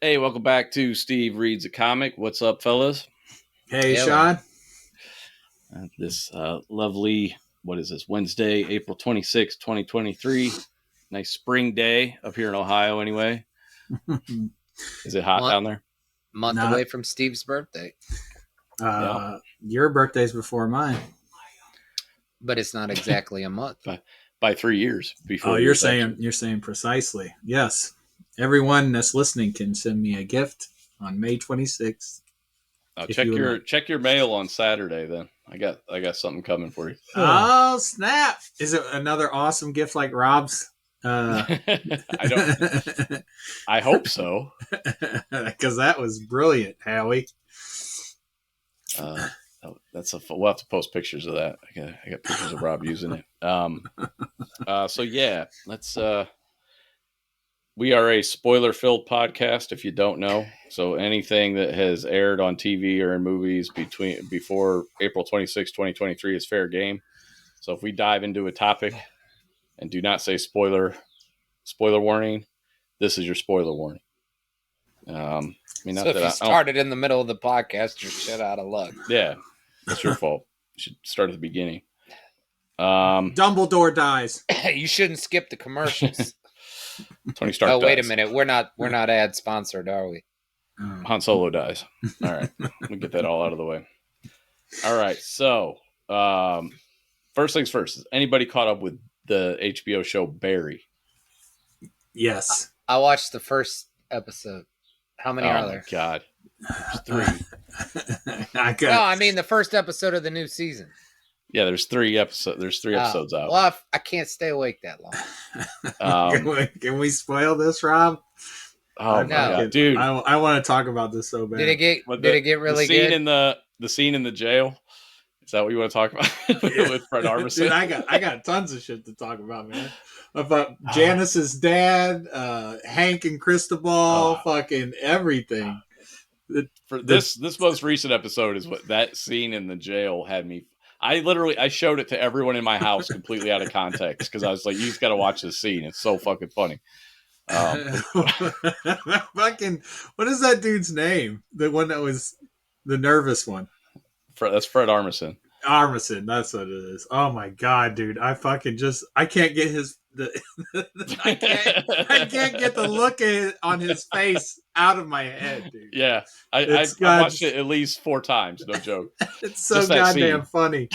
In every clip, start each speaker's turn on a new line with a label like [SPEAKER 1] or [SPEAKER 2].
[SPEAKER 1] Hey, welcome back to Steve Reads a Comic. What's up, fellas?
[SPEAKER 2] Hey,
[SPEAKER 3] Hello.
[SPEAKER 2] Sean.
[SPEAKER 1] This lovely, what is this, Wednesday, April 26th, 2023. Nice spring day up here in Ohio, anyway. Is it hot down there?
[SPEAKER 3] Month
[SPEAKER 2] Not-
[SPEAKER 3] away from Steve's birthday,
[SPEAKER 2] Your birthday's before mine.
[SPEAKER 3] but it's not exactly a month.
[SPEAKER 1] By 3 years before.
[SPEAKER 2] Oh,
[SPEAKER 1] yours,
[SPEAKER 2] you're saying precisely. Yes. Everyone that's listening can send me a gift on May 26th.
[SPEAKER 1] Check your mail on Saturday. Then I got something coming for you.
[SPEAKER 2] Oh, snap! Is it another awesome gift like Rob's?
[SPEAKER 1] I hope so.
[SPEAKER 2] Because that was brilliant, Howie.
[SPEAKER 1] We'll have to post pictures of that. I got pictures of Rob using it. So yeah, let's. We are a spoiler-filled podcast, if you don't know. So anything that has aired on TV or in movies before April 26, 2023 is fair game. So if we dive into a topic and do not say spoiler warning, this is your spoiler warning. Not
[SPEAKER 3] So if you started in the middle of the podcast, you're shit out of luck.
[SPEAKER 1] Yeah, that's your fault. You should start at the beginning.
[SPEAKER 2] Dumbledore dies.
[SPEAKER 3] You shouldn't skip the commercials.
[SPEAKER 1] Tony Stark.
[SPEAKER 3] Oh, wait
[SPEAKER 1] dies.
[SPEAKER 3] a minute. We're not ad sponsored, are we?
[SPEAKER 1] Han Solo dies. All right, we'll get that all out of the way. All right, so first things first. Is anybody caught up with the HBO show Barry?
[SPEAKER 2] Yes.
[SPEAKER 3] I watched the first episode. How many are there?
[SPEAKER 1] Oh, God. There's 3.
[SPEAKER 3] No, I mean the first episode of the new season.
[SPEAKER 1] Yeah, there's 3 episodes. There's 3 episodes out.
[SPEAKER 3] Well, I can't stay awake that long.
[SPEAKER 2] Can we spoil this, Rob?
[SPEAKER 1] Oh,
[SPEAKER 3] no.
[SPEAKER 1] my God, dude.
[SPEAKER 2] I want to talk about this so bad.
[SPEAKER 3] Did it get really good?
[SPEAKER 1] The scene in the jail. Is that what you want to talk about with Fred Armisen?
[SPEAKER 2] Dude, I got tons of shit to talk about, man. About Janice's dad, Hank and Cristobal, fucking everything.
[SPEAKER 1] This most recent episode is what that scene in the jail had me. I showed it to everyone in my house completely out of context because I was like, you've got to watch this scene. It's so fucking funny.
[SPEAKER 2] Fucking, what is that dude's name? The one that was the nervous one.
[SPEAKER 1] That's Fred Armisen.
[SPEAKER 2] Armisen, that's what it is. Oh my God, dude. I can't get I can't get the look on his face out of my head, dude.
[SPEAKER 1] Yeah. I watched it at least 4 times, no joke.
[SPEAKER 2] It's so goddamn funny.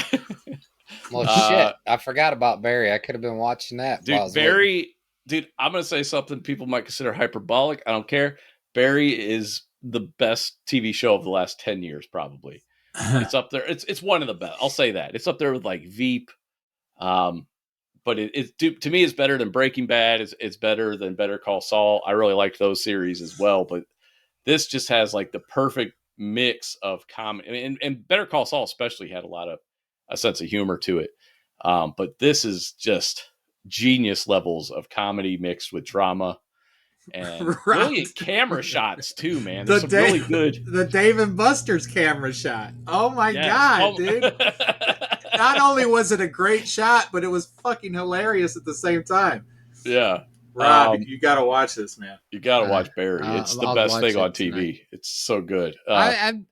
[SPEAKER 3] Well, shit. I forgot about Barry. I could have been watching that.
[SPEAKER 1] Dude, Barry, dude, I'm going to say something people might consider hyperbolic. I don't care. Barry is the best TV show of the last 10 years, probably. It's up there. It's one of the best. I'll say that. It's up there with like Veep. But to me, it's better than Breaking Bad. It's better than Better Call Saul. I really liked those series as well. But this just has like the perfect mix of comedy. And Better Call Saul especially had a sense of humor to it. But this is just genius levels of comedy mixed with drama. And brilliant camera shots too, man. There's some really good.
[SPEAKER 2] The Dave and Buster's camera shot. Oh my God, dude. Not only was it a great shot, but it was fucking hilarious at the same time.
[SPEAKER 1] Yeah.
[SPEAKER 2] Rob, you got to watch this, man.
[SPEAKER 1] You got to watch Barry. It's the best thing on TV. Tonight. It's so good.
[SPEAKER 3] I'm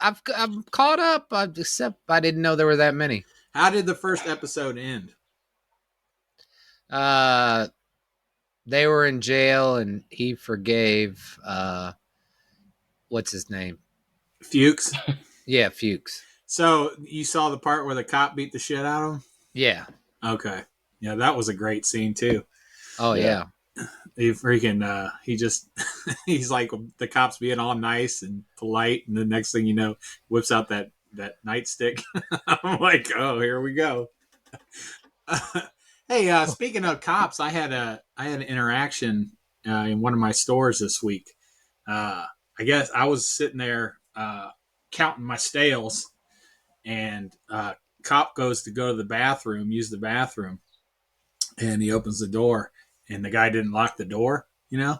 [SPEAKER 3] caught up, except I didn't know there were that many.
[SPEAKER 2] How did the first episode end?
[SPEAKER 3] They were in jail, and he forgave, what's his name?
[SPEAKER 2] Fuchs?
[SPEAKER 3] Yeah, Fuchs.
[SPEAKER 2] So you saw the part where the cop beat the shit out of him?
[SPEAKER 3] Yeah.
[SPEAKER 2] Okay. Yeah, that was a great scene, too.
[SPEAKER 3] Oh, yeah.
[SPEAKER 2] He freaking, he's like, the cop's being all nice and polite, and the next thing you know, whips out that nightstick. I'm like, oh, here we go. Hey, speaking of cops, I had an interaction in one of my stores this week. I guess I was sitting there counting my stales, and cop goes to go to the bathroom, use the bathroom, and he opens the door, and the guy didn't lock the door, you know?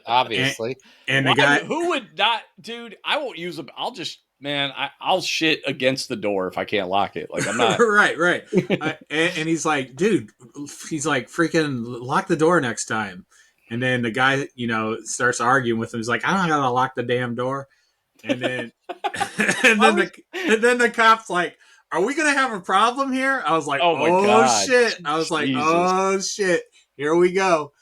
[SPEAKER 3] Obviously.
[SPEAKER 2] And the guy...
[SPEAKER 1] Who would not... Dude, I won't use them. I'll just... Man, I'll shit against the door if I can't lock it. Like, I'm not...
[SPEAKER 2] Right. And he's like, dude, he's like, freaking lock the door next time. And then the guy, starts arguing with him. He's like, I don't gotta lock the damn door. And then, and then the cop's like, are we gonna have a problem here? I was like,
[SPEAKER 1] Oh my
[SPEAKER 2] oh
[SPEAKER 1] God.
[SPEAKER 2] shit. I was like,
[SPEAKER 1] Jesus.
[SPEAKER 2] oh shit. Here we go.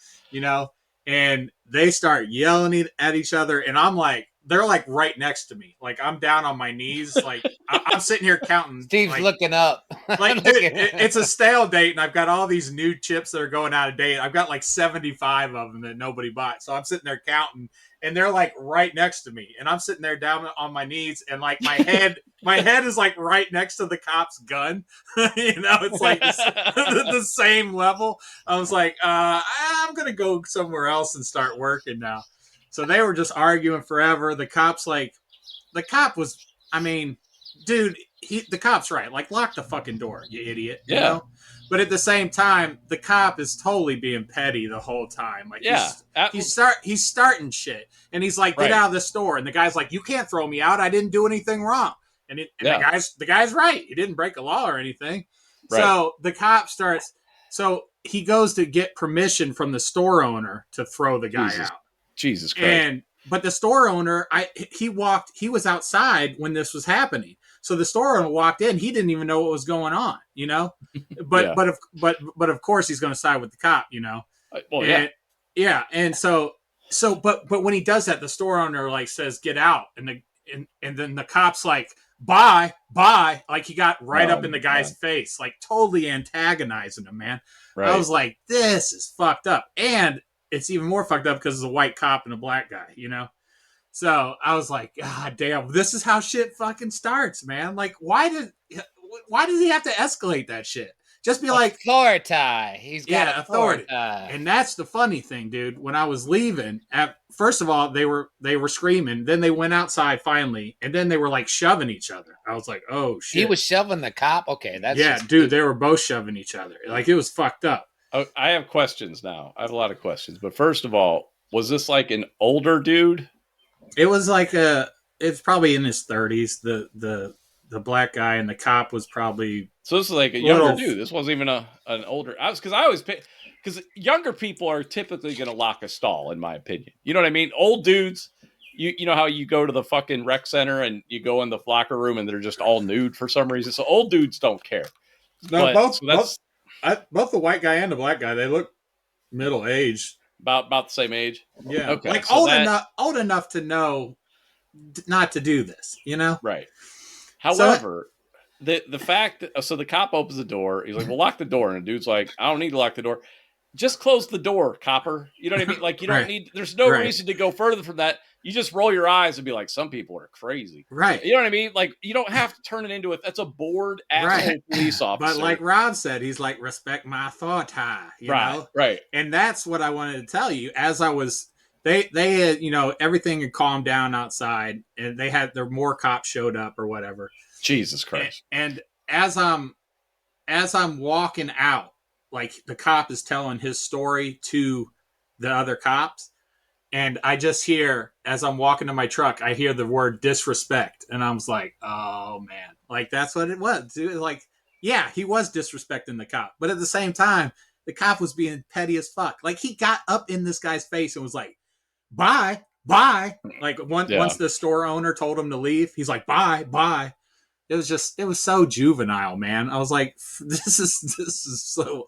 [SPEAKER 2] And they start yelling at each other. And I'm like, they're like right next to me. Like I'm down on my knees. Like I'm sitting here counting.
[SPEAKER 3] Steve's
[SPEAKER 2] like,
[SPEAKER 3] looking up.
[SPEAKER 2] like, dude, it's a stale date, and I've got all these new chips that are going out of date. I've got like 75 of them that nobody bought. So I'm sitting there counting, and they're like right next to me, and I'm sitting there down on my knees, and like my head is like right next to the cop's gun. It's like the same level. I was like, I'm gonna go somewhere else and start working now. So they were just arguing forever. The cop was, I mean, dude, the cop's right. Like, lock the fucking door, you idiot.
[SPEAKER 1] Yeah.
[SPEAKER 2] But at the same time, the cop is totally being petty the whole time. Like, he's starting shit, and he's like, "Get out of the store." And the guy's like, "You can't throw me out. I didn't do anything wrong." And the guy's right. He didn't break a law or anything. Right. So the cop starts. So he goes to get permission from the store owner to throw the guy out.
[SPEAKER 1] Jesus Christ.
[SPEAKER 2] But the store owner, he was outside when this was happening. So the store owner walked in. He didn't even know what was going on, But of course he's going to side with the cop,
[SPEAKER 1] Well,
[SPEAKER 2] yeah. And but when he does that, the store owner like says, "Get out," and then the cop's like, "Bye." Like he got right up in the guy's face, like totally antagonizing him, man. Right. I was like, this is fucked up, and it's even more fucked up because it's a white cop and a black guy, So I was like, God damn, this is how shit fucking starts, man. Like, why does he have to escalate that shit? Just be like,
[SPEAKER 3] authority. He's got authority.
[SPEAKER 2] And that's the funny thing, dude. When I was leaving, first of all, they were screaming. Then they went outside finally, and then they were like shoving each other. I was like, oh shit.
[SPEAKER 3] He was shoving the cop. Okay, that's
[SPEAKER 2] dude. They were both shoving each other. Like it was fucked up.
[SPEAKER 1] Oh, I have questions now. I have a lot of questions. But first of all, was this like an older dude?
[SPEAKER 2] It was like it's probably in his 30s. The black guy, and the cop was probably.
[SPEAKER 1] So this is like a younger dude. This wasn't even an older. Because younger people are typically going to lock a stall, in my opinion. You know what I mean? Old dudes, you know how you go to the fucking rec center and you go in the locker room and they're just all nude for some reason. So old dudes don't care.
[SPEAKER 2] No, both the white guy and the black guy, they look middle aged,
[SPEAKER 1] about the same age.
[SPEAKER 2] Yeah, okay. Like so old enough to know not to do this.
[SPEAKER 1] Right. However, the fact that the cop opens the door, he's like, "Well, lock the door," and the dude's like, "I don't need to lock the door. Just close the door, copper." You know what I mean? Like you don't need. There's no reason to go further from that. You just roll your eyes and be like, "Some people are crazy."
[SPEAKER 2] Right.
[SPEAKER 1] You know what I mean? Like you don't have to turn it into that's a bored asshole police officer.
[SPEAKER 2] But like Rob said, he's like, "Respect my authority." You know?
[SPEAKER 1] Right.
[SPEAKER 2] And that's what I wanted to tell you. As I was, they had everything had calmed down outside, and they had more cops showed up or whatever.
[SPEAKER 1] Jesus Christ.
[SPEAKER 2] And as I'm walking out, like the cop is telling his story to the other cops, and I just hear, as I'm walking to my truck, I hear the word disrespect, and I was like, oh man, like that's what it was, dude. Like, yeah, he was disrespecting the cop, but at the same time, the cop was being petty as fuck. Like he got up in this guy's face and was like, bye. Like once the store owner told him to leave, he's like, bye. It was so juvenile, man. I was like, this is so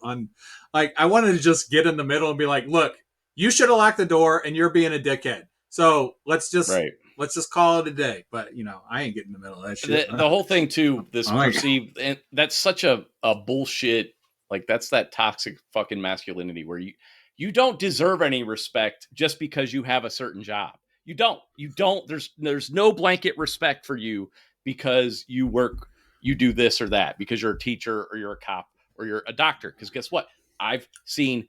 [SPEAKER 2] I wanted to just get in the middle and be like, look, you should have locked the door and you're being a dickhead. So let's just call it a day. But I ain't getting in the middle of that shit.
[SPEAKER 1] The whole thing too, this perceived, and that's such a bullshit. Like that's that toxic fucking masculinity where you don't deserve any respect just because you have a certain job. You don't. There's no blanket respect for you because you do this or that, because you're a teacher or you're a cop or you're a doctor. Because guess what? I've seen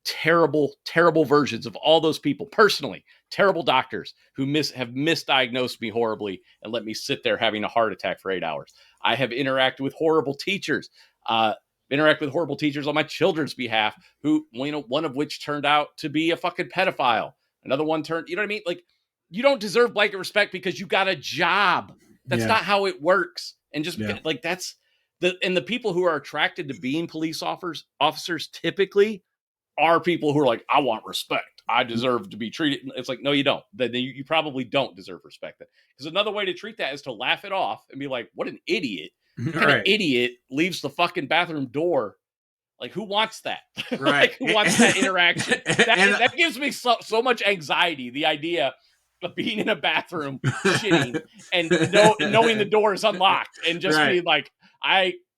[SPEAKER 1] terrible, terrible versions of all those people personally, terrible doctors who have misdiagnosed me horribly and let me sit there having a heart attack for 8 hours. I have interacted with horrible teachers, on my children's behalf, who, one of which turned out to be a fucking pedophile. Another one turned, you know what I mean? Like, you don't deserve blanket respect because you got a job. That's not how it works. And just like that's the people who are attracted to being police officers typically are people who are like, I want respect. I deserve to be treated. It's like, no, you don't. Then you probably don't deserve respect. Because another way to treat that is to laugh it off and be like, what an idiot. What kind of idiot leaves the fucking bathroom door? Like, who wants that?
[SPEAKER 2] Right.
[SPEAKER 1] Like, who wants that interaction? That gives me so much anxiety, the idea of being in a bathroom shitting and knowing the door is unlocked and just being like,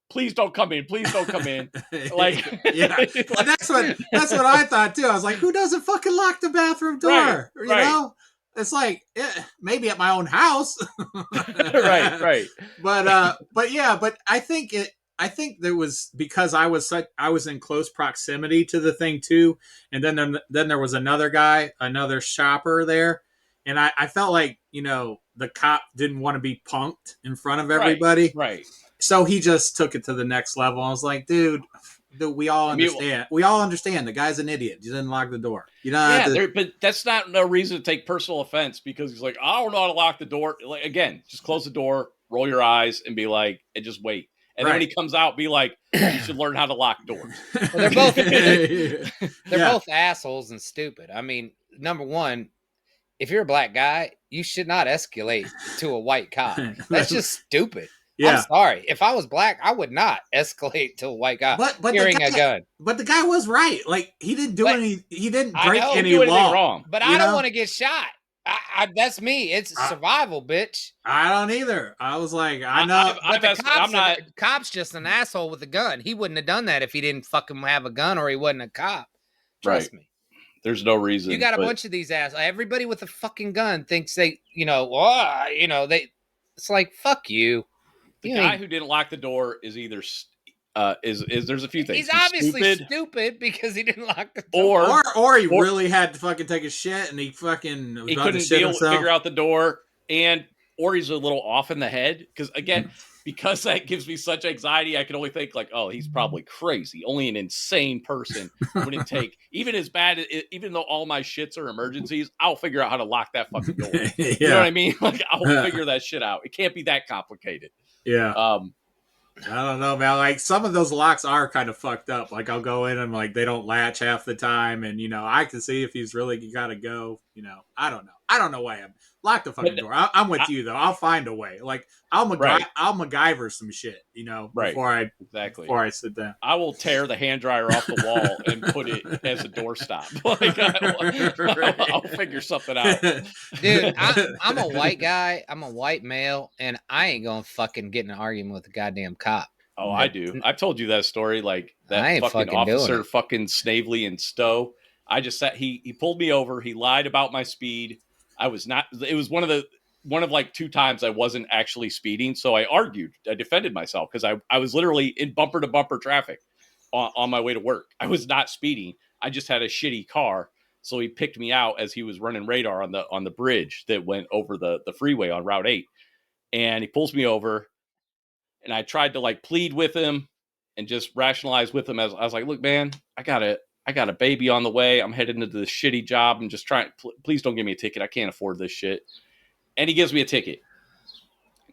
[SPEAKER 1] please don't come in. Please don't come in. Like,
[SPEAKER 2] yeah. And that's what I thought too. I was like, who doesn't fucking lock the bathroom door? You know? It's like, maybe at my own house.
[SPEAKER 1] Right.
[SPEAKER 2] But I think there was, because I was in close proximity to the thing too, and then there was another shopper there, and I felt like, the cop didn't want to be punked in front of everybody,
[SPEAKER 1] right.
[SPEAKER 2] So he just took it to the next level. I was like, dude, we all understand. We all understand the guy's an idiot. He didn't lock the door.
[SPEAKER 1] But that's not no reason to take personal offense, because he's like, I don't know how to lock the door. Like, again, just close the door, roll your eyes, and be like, and just wait. And then when he comes out, be like, you should learn how to lock doors.
[SPEAKER 3] Well, they're both assholes and stupid. I mean, number one, if you're a black guy, you should not escalate to a white cop. That's just stupid. Yeah. I'm sorry. If I was black, I would not escalate to a white guy carrying a gun.
[SPEAKER 2] But the guy was right. Like, he didn't do any. He didn't break any law.
[SPEAKER 1] Wrong.
[SPEAKER 3] But I don't want to get shot. That's me. It's survival, bitch.
[SPEAKER 2] I don't either. I was like, I know.
[SPEAKER 3] The cop's just an asshole with a gun. He wouldn't have done that if he didn't fucking have a gun or he wasn't a cop. Trust me.
[SPEAKER 1] There's no reason.
[SPEAKER 3] You got a bunch of these assholes. Everybody with a fucking gun thinks they, it's like, fuck you.
[SPEAKER 1] The guy who didn't lock the door is either there's a few things.
[SPEAKER 3] He's obviously stupid because he didn't lock the door.
[SPEAKER 2] Or he really had to fucking take a shit and he couldn't
[SPEAKER 1] figure out the door, or he's a little off in the head. Because again, because that gives me such anxiety, I can only think like, oh, he's probably crazy. Only an insane person wouldn't take, even as bad, even though all my shits are emergencies, I'll figure out how to lock that fucking door. You know what I mean? Like, I'll figure that shit out. It can't be that complicated.
[SPEAKER 2] Yeah. I don't know, man. Like, some of those locks are kind of fucked up. Like, I'll go in and like they don't latch half the time, and I can see if he's really got to go. I don't know. I don't know why I'm lock the fucking door. I'm with you though. I'll find a way. Like, I'll MacGyver some shit. Before I sit down.
[SPEAKER 1] I will tear the hand dryer off the wall and put it as a doorstop. Like, I'll figure something out.
[SPEAKER 3] Dude, I'm a white guy. I'm a white male, and I ain't gonna fucking get in an argument with a goddamn cop.
[SPEAKER 1] Oh, I do. I've told you that story. Like, that fucking officer, fucking Snavely and Stowe. I just sat. He pulled me over. He lied about my speed. I was not. It was one of like 2 times I wasn't actually speeding. So I argued. I defended myself because I was literally in bumper to bumper traffic on my way to work. I was not speeding. I just had a shitty car. So he picked me out as he was running radar on the bridge that went over the freeway on Route 8. And he pulls me over, and I tried to like plead with him and just rationalize with him. As I was like, look, man, I got a baby on the way. I'm heading into this shitty job. I'm just trying. Please don't give me a ticket. I can't afford this shit. And he gives me a ticket.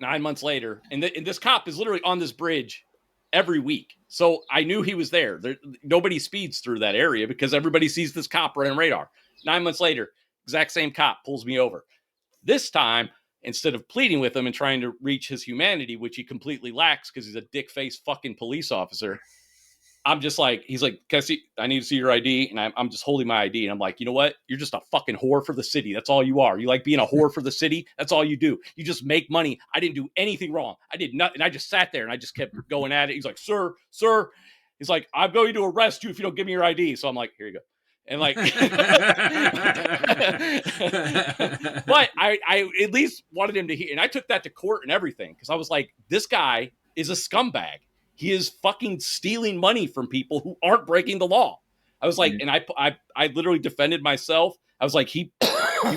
[SPEAKER 1] 9 months later, and this cop is literally on this bridge every week. So I knew he was there. Nobody speeds through that area because everybody sees this cop running radar. 9 months later, exact same cop pulls me over. This time, instead of pleading with him and trying to reach his humanity, which he completely lacks because he's a dick-faced fucking police officer, I'm just like, he's like, I need to see your ID. And I'm just holding my ID. And I'm like, you know what? You're just a fucking whore for the city. That's all you are. You like being a whore for the city? That's all you do. You just make money. I didn't do anything wrong. I did nothing. I just sat there and I just kept going at it. He's like, sir. He's like, I'm going to arrest you if you don't give me your ID. So I'm like, here you go. And like, but I at least wanted him to hear. And I took that to court and everything. Cause I was like, this guy is a scumbag. He is fucking stealing money from people who aren't breaking the law. I was like, and I literally defended myself. I was like, you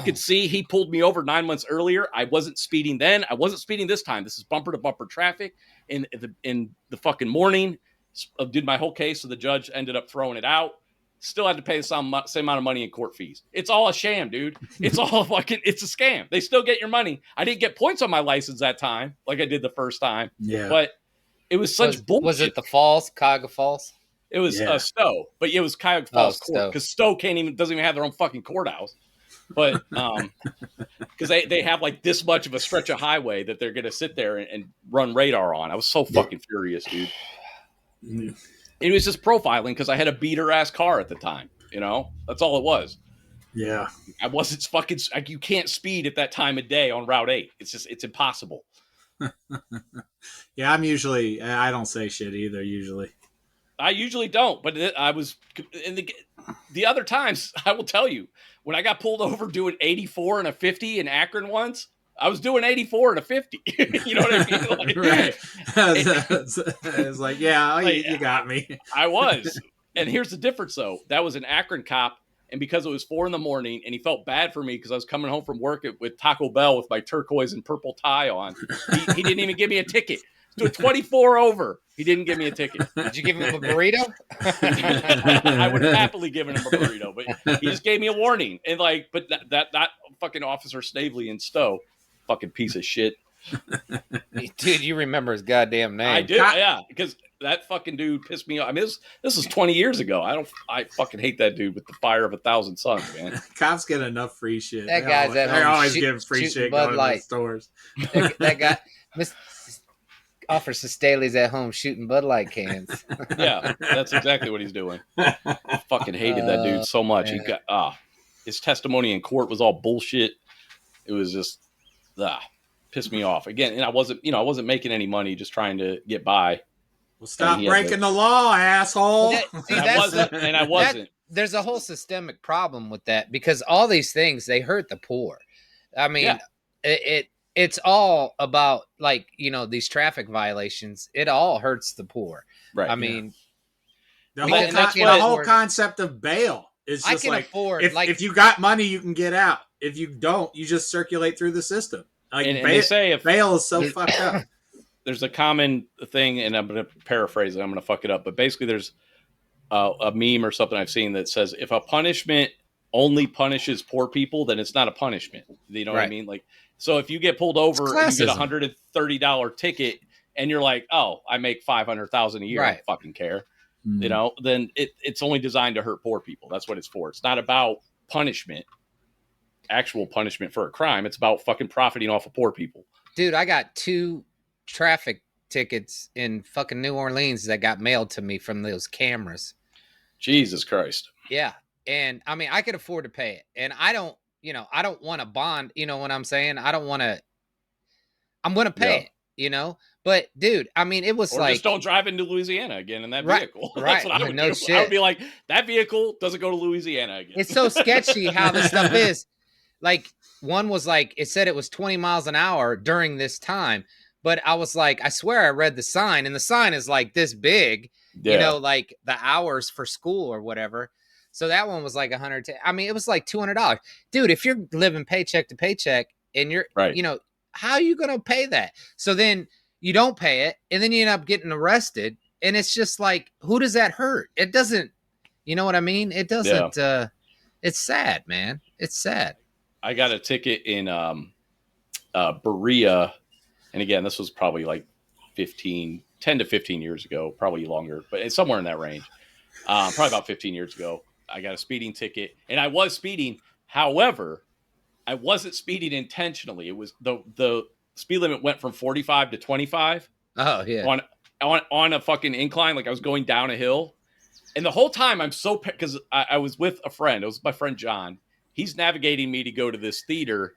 [SPEAKER 1] could see he pulled me over 9 months earlier. I wasn't speeding then. I wasn't speeding this time. This is bumper to bumper traffic in the fucking morning. Did my whole case. So the judge ended up throwing it out. Still had to pay the same amount of money in court fees. It's all a sham, dude. It's all fucking, it's a scam. They still get your money. I didn't get points on my license that time, like I did the first time.
[SPEAKER 2] Yeah.
[SPEAKER 1] But it was such bullshit.
[SPEAKER 3] Was it the Falls, Cuyahoga Falls?
[SPEAKER 1] It was Stowe, but it was Cuyahoga Falls Court because Stowe doesn't even have their own fucking courthouse. But because they have like this much of a stretch of highway that they're going to sit there and run radar on. I was so fucking furious, dude. It was just profiling because I had a beater ass car at the time. You know, that's all it was.
[SPEAKER 2] Yeah,
[SPEAKER 1] I wasn't fucking like you can't speed at that time of day on Route 8. It's impossible.
[SPEAKER 2] Yeah, I don't say shit either.
[SPEAKER 1] I usually don't, but I was in the other times. I will tell you, when I got pulled over doing 84 and a 50 in Akron once, I was doing 84 and a 50. You know what I mean? Like,
[SPEAKER 2] right. It's like, yeah, like, you got me.
[SPEAKER 1] I was. And here's the difference, though. That was an Akron cop, and because it was 4 a.m, and he felt bad for me because I was coming home from work with Taco Bell with my turquoise and purple tie on, he didn't even give me a ticket. To a 24 over, he didn't give me a ticket.
[SPEAKER 3] Did you give him a burrito?
[SPEAKER 1] I would have happily given him a burrito, but he just gave me a warning. And like, but that fucking Officer Snavely in Stowe, fucking piece of shit.
[SPEAKER 3] Dude, you remember his goddamn name?
[SPEAKER 1] I do, yeah, because that fucking dude pissed me off. I mean, this was 20 years ago. I fucking hate that dude with the fire of 1,000 suns, man.
[SPEAKER 2] Cops get enough free shit.
[SPEAKER 3] That guy's at home.
[SPEAKER 2] They're always giving free shit going to the stores.
[SPEAKER 3] That guy, Officer Staley's at home shooting Bud Light cans.
[SPEAKER 1] Yeah, that's exactly what he's doing. I fucking hated that dude so much.
[SPEAKER 3] Man.
[SPEAKER 1] He got his testimony in court was all bullshit. It was just pissed me off again. And I wasn't making any money, just trying to get by.
[SPEAKER 2] Well, stop breaking the law, asshole.
[SPEAKER 1] I wasn't.
[SPEAKER 3] There's a whole systemic problem with that because all these things, they hurt the poor. I mean, it's all about, like, you know, these traffic violations. It all hurts the poor.
[SPEAKER 1] Right.
[SPEAKER 3] I mean,
[SPEAKER 2] the whole concept of bail is just if you got money, you can get out. If you don't, you just circulate through the system. Like,
[SPEAKER 1] and they say
[SPEAKER 2] bail is so fucked up.
[SPEAKER 1] There's a common thing, and I'm going to paraphrase it. I'm going to fuck it up. But basically, there's a meme or something I've seen that says if a punishment only punishes poor people, then it's not a punishment. You know what I mean? Like, so if you get pulled over and you get $130 ticket and you're like, oh, I make $500,000 a year, I don't fucking care. You know, then it's only designed to hurt poor people. That's what it's for. It's not about punishment, actual punishment for a crime. It's about fucking profiting off of poor people.
[SPEAKER 3] Dude, I got 2 traffic tickets in fucking New Orleans that got mailed to me from those cameras.
[SPEAKER 1] Jesus Christ.
[SPEAKER 3] Yeah. And I mean, I could afford to pay it. And I don't want to bond, you know what I'm saying? I'm going to pay it, you know? But dude, I mean, it was
[SPEAKER 1] just don't drive into Louisiana again in that vehicle.
[SPEAKER 3] Right.
[SPEAKER 1] That's what I would do.
[SPEAKER 3] Shit.
[SPEAKER 1] I would be like, that vehicle doesn't go to Louisiana again.
[SPEAKER 3] It's so sketchy how this stuff is. Like, one was like, it said it was 20 miles an hour during this time. But I was like, I swear I read the sign, and the sign is like this big, you know, like the hours for school or whatever. So that one was like $110. I mean, it was like $200. Dude, if you're living paycheck to paycheck and you're, you know, how are you going to pay that? So then you don't pay it, and then you end up getting arrested. And it's just like, who does that hurt? It doesn't, you know what I mean? It doesn't, it's sad, man. It's sad.
[SPEAKER 1] I got a ticket in Berea. And again, this was probably like 10 to 15 years ago, probably longer, but it's somewhere in that range. Probably about 15 years ago. I got a speeding ticket, and I was speeding. However, I wasn't speeding intentionally. It was the speed limit went from 45 to 25.
[SPEAKER 3] Oh yeah.
[SPEAKER 1] On a fucking incline, like I was going down a hill. And the whole time I'm so, because I was with a friend. It was my friend John. He's navigating me to go to this theater.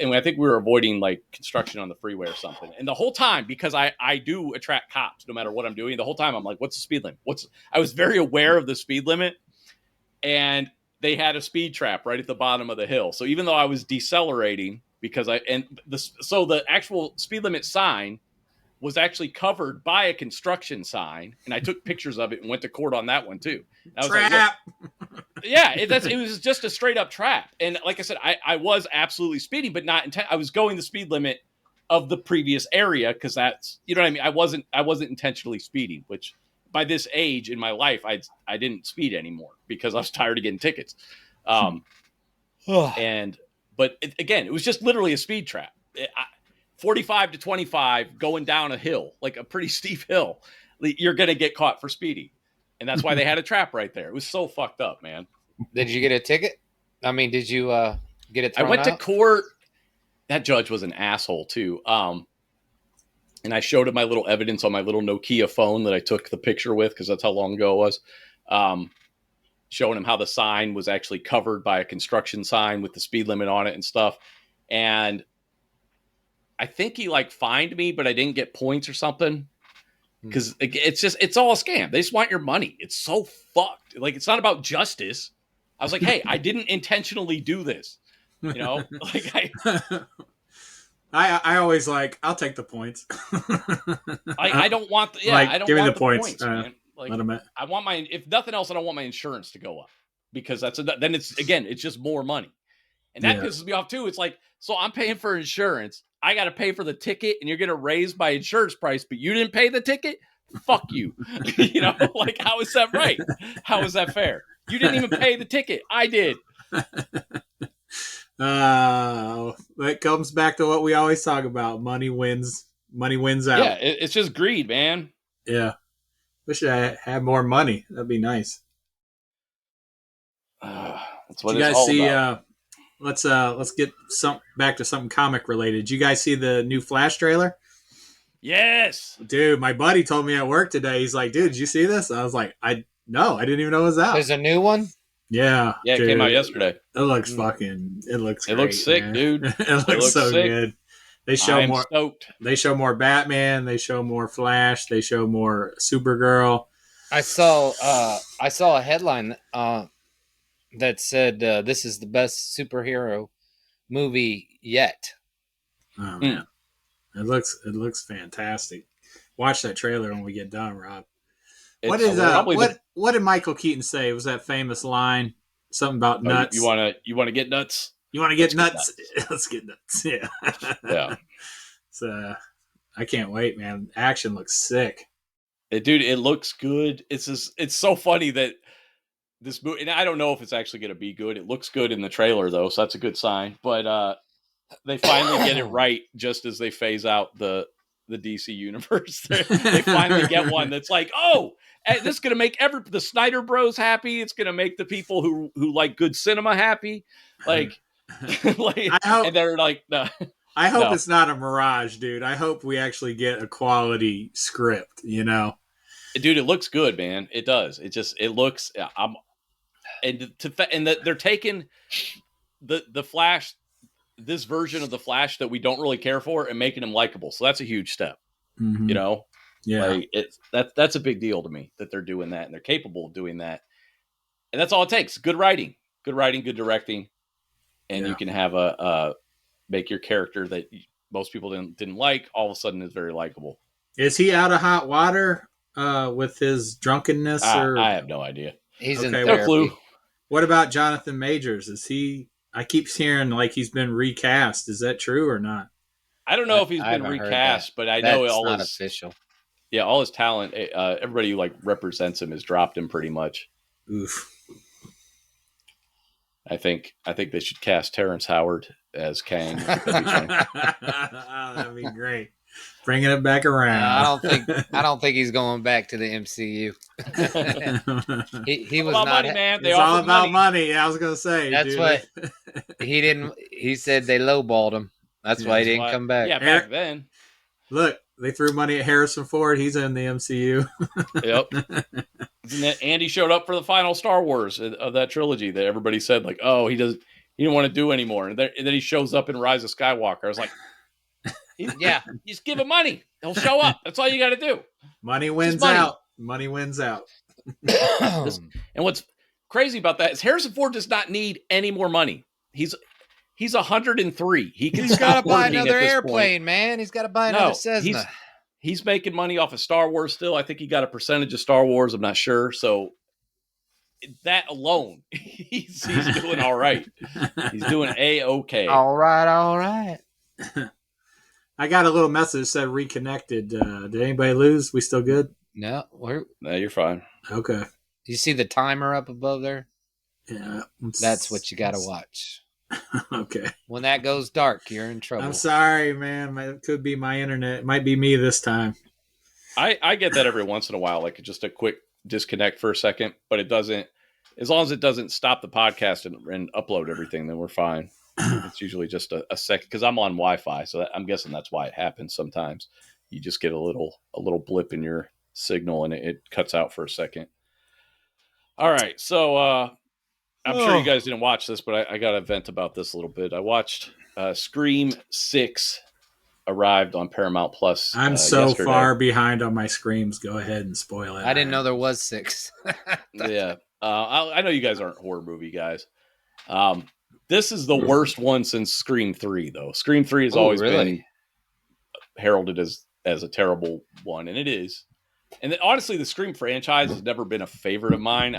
[SPEAKER 1] And I think we were avoiding like construction on the freeway or something. And the whole time, because I do attract cops no matter what I'm doing, the whole time I'm like, what's the speed limit? I was very aware of the speed limit, and they had a speed trap right at the bottom of the hill. So even though I was decelerating so the actual speed limit sign was actually covered by a construction sign, and I took pictures of it and went to court on that one too. I was
[SPEAKER 2] trap.
[SPEAKER 1] Like, yeah, it was just a straight up trap. And like I said, I was absolutely speeding, but not I was going the speed limit of the previous area, because that's, you know what I mean. I wasn't intentionally speeding, which by this age in my life, I didn't speed anymore because I was tired of getting tickets. But again, it was just literally a speed trap. 45 to 25 going down a hill, like a pretty steep hill, you're going to get caught for speeding. And that's why they had a trap right there. It was so fucked up, man.
[SPEAKER 3] Did you get a ticket? I mean, did you get it thrown
[SPEAKER 1] I went to
[SPEAKER 3] out?
[SPEAKER 1] court. That judge was an asshole too. And I showed him my little evidence on my little Nokia phone that I took the picture with, because that's how long ago it was. Showing him how the sign was actually covered by a construction sign with the speed limit on it and stuff. And I think he like fined me, but I didn't get points or something. Because it's all a scam. They just want your money. It's so fucked. Like, it's not about justice. I was like, hey, I didn't intentionally do this. You know, like
[SPEAKER 2] I always like, I'll take the points.
[SPEAKER 1] I don't want the,
[SPEAKER 2] like,
[SPEAKER 1] I don't
[SPEAKER 2] give
[SPEAKER 1] want
[SPEAKER 2] me the points,
[SPEAKER 1] man. Like,
[SPEAKER 2] let 'em at.
[SPEAKER 1] I want my, if nothing else, I don't want my insurance to go up, because then it's just more money. And that pisses me off too. It's like, so I'm paying for insurance. I got to pay for the ticket, and you're going to raise my insurance price, but you didn't pay the ticket? Fuck you. You know, like, how is that right? How is that fair? You didn't even pay the ticket. I did.
[SPEAKER 2] That comes back to what we always talk about. Money wins out.
[SPEAKER 1] Yeah, it's just greed, man.
[SPEAKER 2] Yeah. Wish I had more money. That'd be nice.
[SPEAKER 1] That's what
[SPEAKER 2] you guys
[SPEAKER 1] all
[SPEAKER 2] see
[SPEAKER 1] about.
[SPEAKER 2] Let's get back to something comic related. Did you guys see the new Flash trailer?
[SPEAKER 1] Yes.
[SPEAKER 2] Dude, my buddy told me at work today. He's like, dude, did you see this? I was like, no, I didn't even know it was out.
[SPEAKER 3] There's a new one?
[SPEAKER 2] Yeah.
[SPEAKER 1] Yeah,
[SPEAKER 2] dude,
[SPEAKER 1] it came out yesterday.
[SPEAKER 2] It looks great,
[SPEAKER 1] looks sick,
[SPEAKER 2] man.
[SPEAKER 1] dude.
[SPEAKER 2] It looks so sick. Good. They show more.
[SPEAKER 1] Stoked.
[SPEAKER 2] They show more Batman. They show more Flash. They show more Supergirl.
[SPEAKER 3] I saw a headline that said this is the best superhero movie yet.
[SPEAKER 2] Oh man, it looks fantastic. Watch that trailer when we get done, Rob. What did Michael Keaton say? It was that famous line, something about nuts?
[SPEAKER 1] You want to get nuts?
[SPEAKER 2] You want to get nuts? Let's get nuts. Yeah.
[SPEAKER 1] Yeah.
[SPEAKER 2] So I can't wait, man. Action looks sick.
[SPEAKER 1] Dude, it looks good. It's so funny that this movie, and I don't know if it's actually going to be good. It looks good in the trailer though, so that's a good sign. But they finally get it right just as they phase out the DC universe. They finally get one that's like, oh, this is going to make the Snyder Bros happy. It's going to make the people who like good cinema happy. Like, and they're like, no.
[SPEAKER 2] I hope it's not a mirage, dude. I hope we actually get a quality script, you know?
[SPEAKER 1] Dude, it looks good, man. It does. It looks, they're taking the Flash, this version of the Flash that we don't really care for, and making him likable. So that's a huge step, you know?
[SPEAKER 2] Yeah.
[SPEAKER 1] Like, that's a big deal to me that they're doing that, and they're capable of doing that. And that's all it takes. Good writing, good directing. And you can have make your character that most people didn't like, all of a sudden is very likable.
[SPEAKER 2] Is he out of hot water with his drunkenness?
[SPEAKER 1] I have no idea.
[SPEAKER 3] He's in
[SPEAKER 1] no clue.
[SPEAKER 2] What about Jonathan Majors? Is he? I keep hearing like he's been recast. Is that true or not?
[SPEAKER 1] I don't know if he's been recast, but I know all
[SPEAKER 3] not
[SPEAKER 1] his
[SPEAKER 3] official.
[SPEAKER 1] Yeah, all his talent. Everybody who like represents him has dropped him pretty much.
[SPEAKER 2] Oof.
[SPEAKER 1] I think they should cast Terrence Howard as Kang.
[SPEAKER 2] That'd be great. Bringing it back around.
[SPEAKER 3] I don't think he's going back to the MCU. he was
[SPEAKER 1] not
[SPEAKER 3] not
[SPEAKER 1] money, man.
[SPEAKER 2] It's all about money. I was gonna say
[SPEAKER 3] that's what he didn't. He said they lowballed him. That's why he didn't come back.
[SPEAKER 1] Yeah, back then.
[SPEAKER 2] Look, they threw money at Harrison Ford. He's in the MCU.
[SPEAKER 1] Yep. And he showed up for the final Star Wars of that trilogy that everybody said like, oh, he didn't want to do anymore. And then he shows up in Rise of Skywalker. I was like, yeah, just give him money. He'll show up. That's all you got to do.
[SPEAKER 2] Money wins out. Money wins out.
[SPEAKER 1] And what's crazy about that is Harrison Ford does not need any more money. He's 103. He's
[SPEAKER 3] got to buy another airplane, man. He's got to buy another Cessna.
[SPEAKER 1] He's making money off of Star Wars still. I think he got a percentage of Star Wars. I'm not sure. So that alone, he's doing all right. He's doing A-okay.
[SPEAKER 3] All right.
[SPEAKER 2] I got a little message that said reconnected. Did anybody lose? We still good?
[SPEAKER 3] No,
[SPEAKER 1] you're fine.
[SPEAKER 2] Okay.
[SPEAKER 3] You see the timer up above there?
[SPEAKER 2] Yeah.
[SPEAKER 3] That's what you got to watch.
[SPEAKER 2] Okay.
[SPEAKER 3] When that goes dark, you're in trouble.
[SPEAKER 2] I'm sorry, man. It could be my internet. It might be me this time.
[SPEAKER 1] I get that every once in a while, like just a quick disconnect for a second, but it doesn't. As long as it doesn't stop the podcast and upload everything, then we're fine. It's usually just a second because I'm on Wi-Fi, so I'm guessing that's why it happens sometimes. You just get a little blip in your signal and it cuts out for a second. All right, so I'm sure you guys didn't watch this, but I got to vent about this a little bit. I watched Scream 6 arrived on Paramount Plus.
[SPEAKER 2] I'm so
[SPEAKER 1] yesterday.
[SPEAKER 2] far behind on my Screams. Go ahead and spoil it.
[SPEAKER 3] I didn't know there was 6.
[SPEAKER 1] Yeah. I know you guys aren't horror movie guys. This is the worst one since Scream 3, though. Scream 3 has always been heralded as a terrible one, and it is. And then, honestly, the Scream franchise has never been a favorite of mine.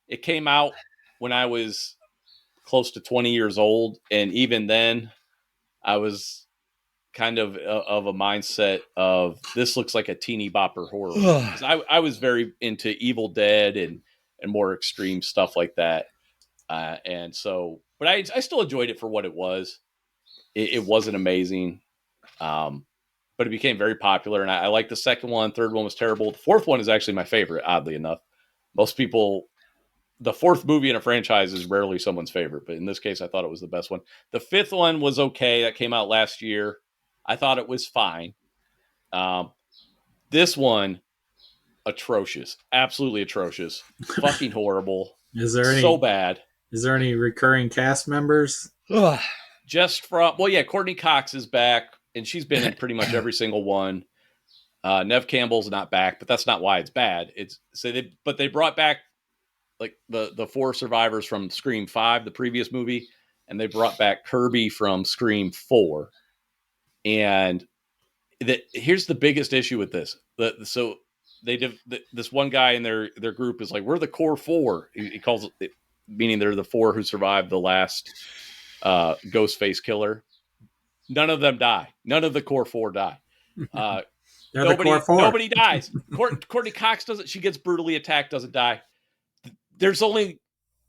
[SPEAKER 1] It came out when I was close to 20 years old, and even then, I was kind of a mindset of this looks like a teeny bopper horror. I was very into Evil Dead and more extreme stuff like that. And so, but I still enjoyed it for what it was. It wasn't amazing, but it became very popular. And I liked the second one. Third one was terrible. The fourth one is actually my favorite, oddly enough. Most people, the fourth movie in a franchise is rarely someone's favorite, but in this case, I thought it was the best one. The fifth one was okay. That came out last year. I thought it was fine. This one, atrocious. Absolutely atrocious. Fucking horrible. So bad.
[SPEAKER 2] Is there any recurring cast members?
[SPEAKER 1] Just Courtney Cox is back, and she's been in pretty much every single one. Nev Campbell's not back, but that's not why it's bad. They brought back like the 4 survivors from Scream 5, the previous movie, and they brought back Kirby from Scream 4. And here's the biggest issue with this. So this one guy in their group is like, we're the core 4. He calls it, meaning they're the 4 who survived the last Ghostface killer. None of them die. None of the core 4 die. Nobody dies. Courtney Cox doesn't. She gets brutally attacked, doesn't die. There's only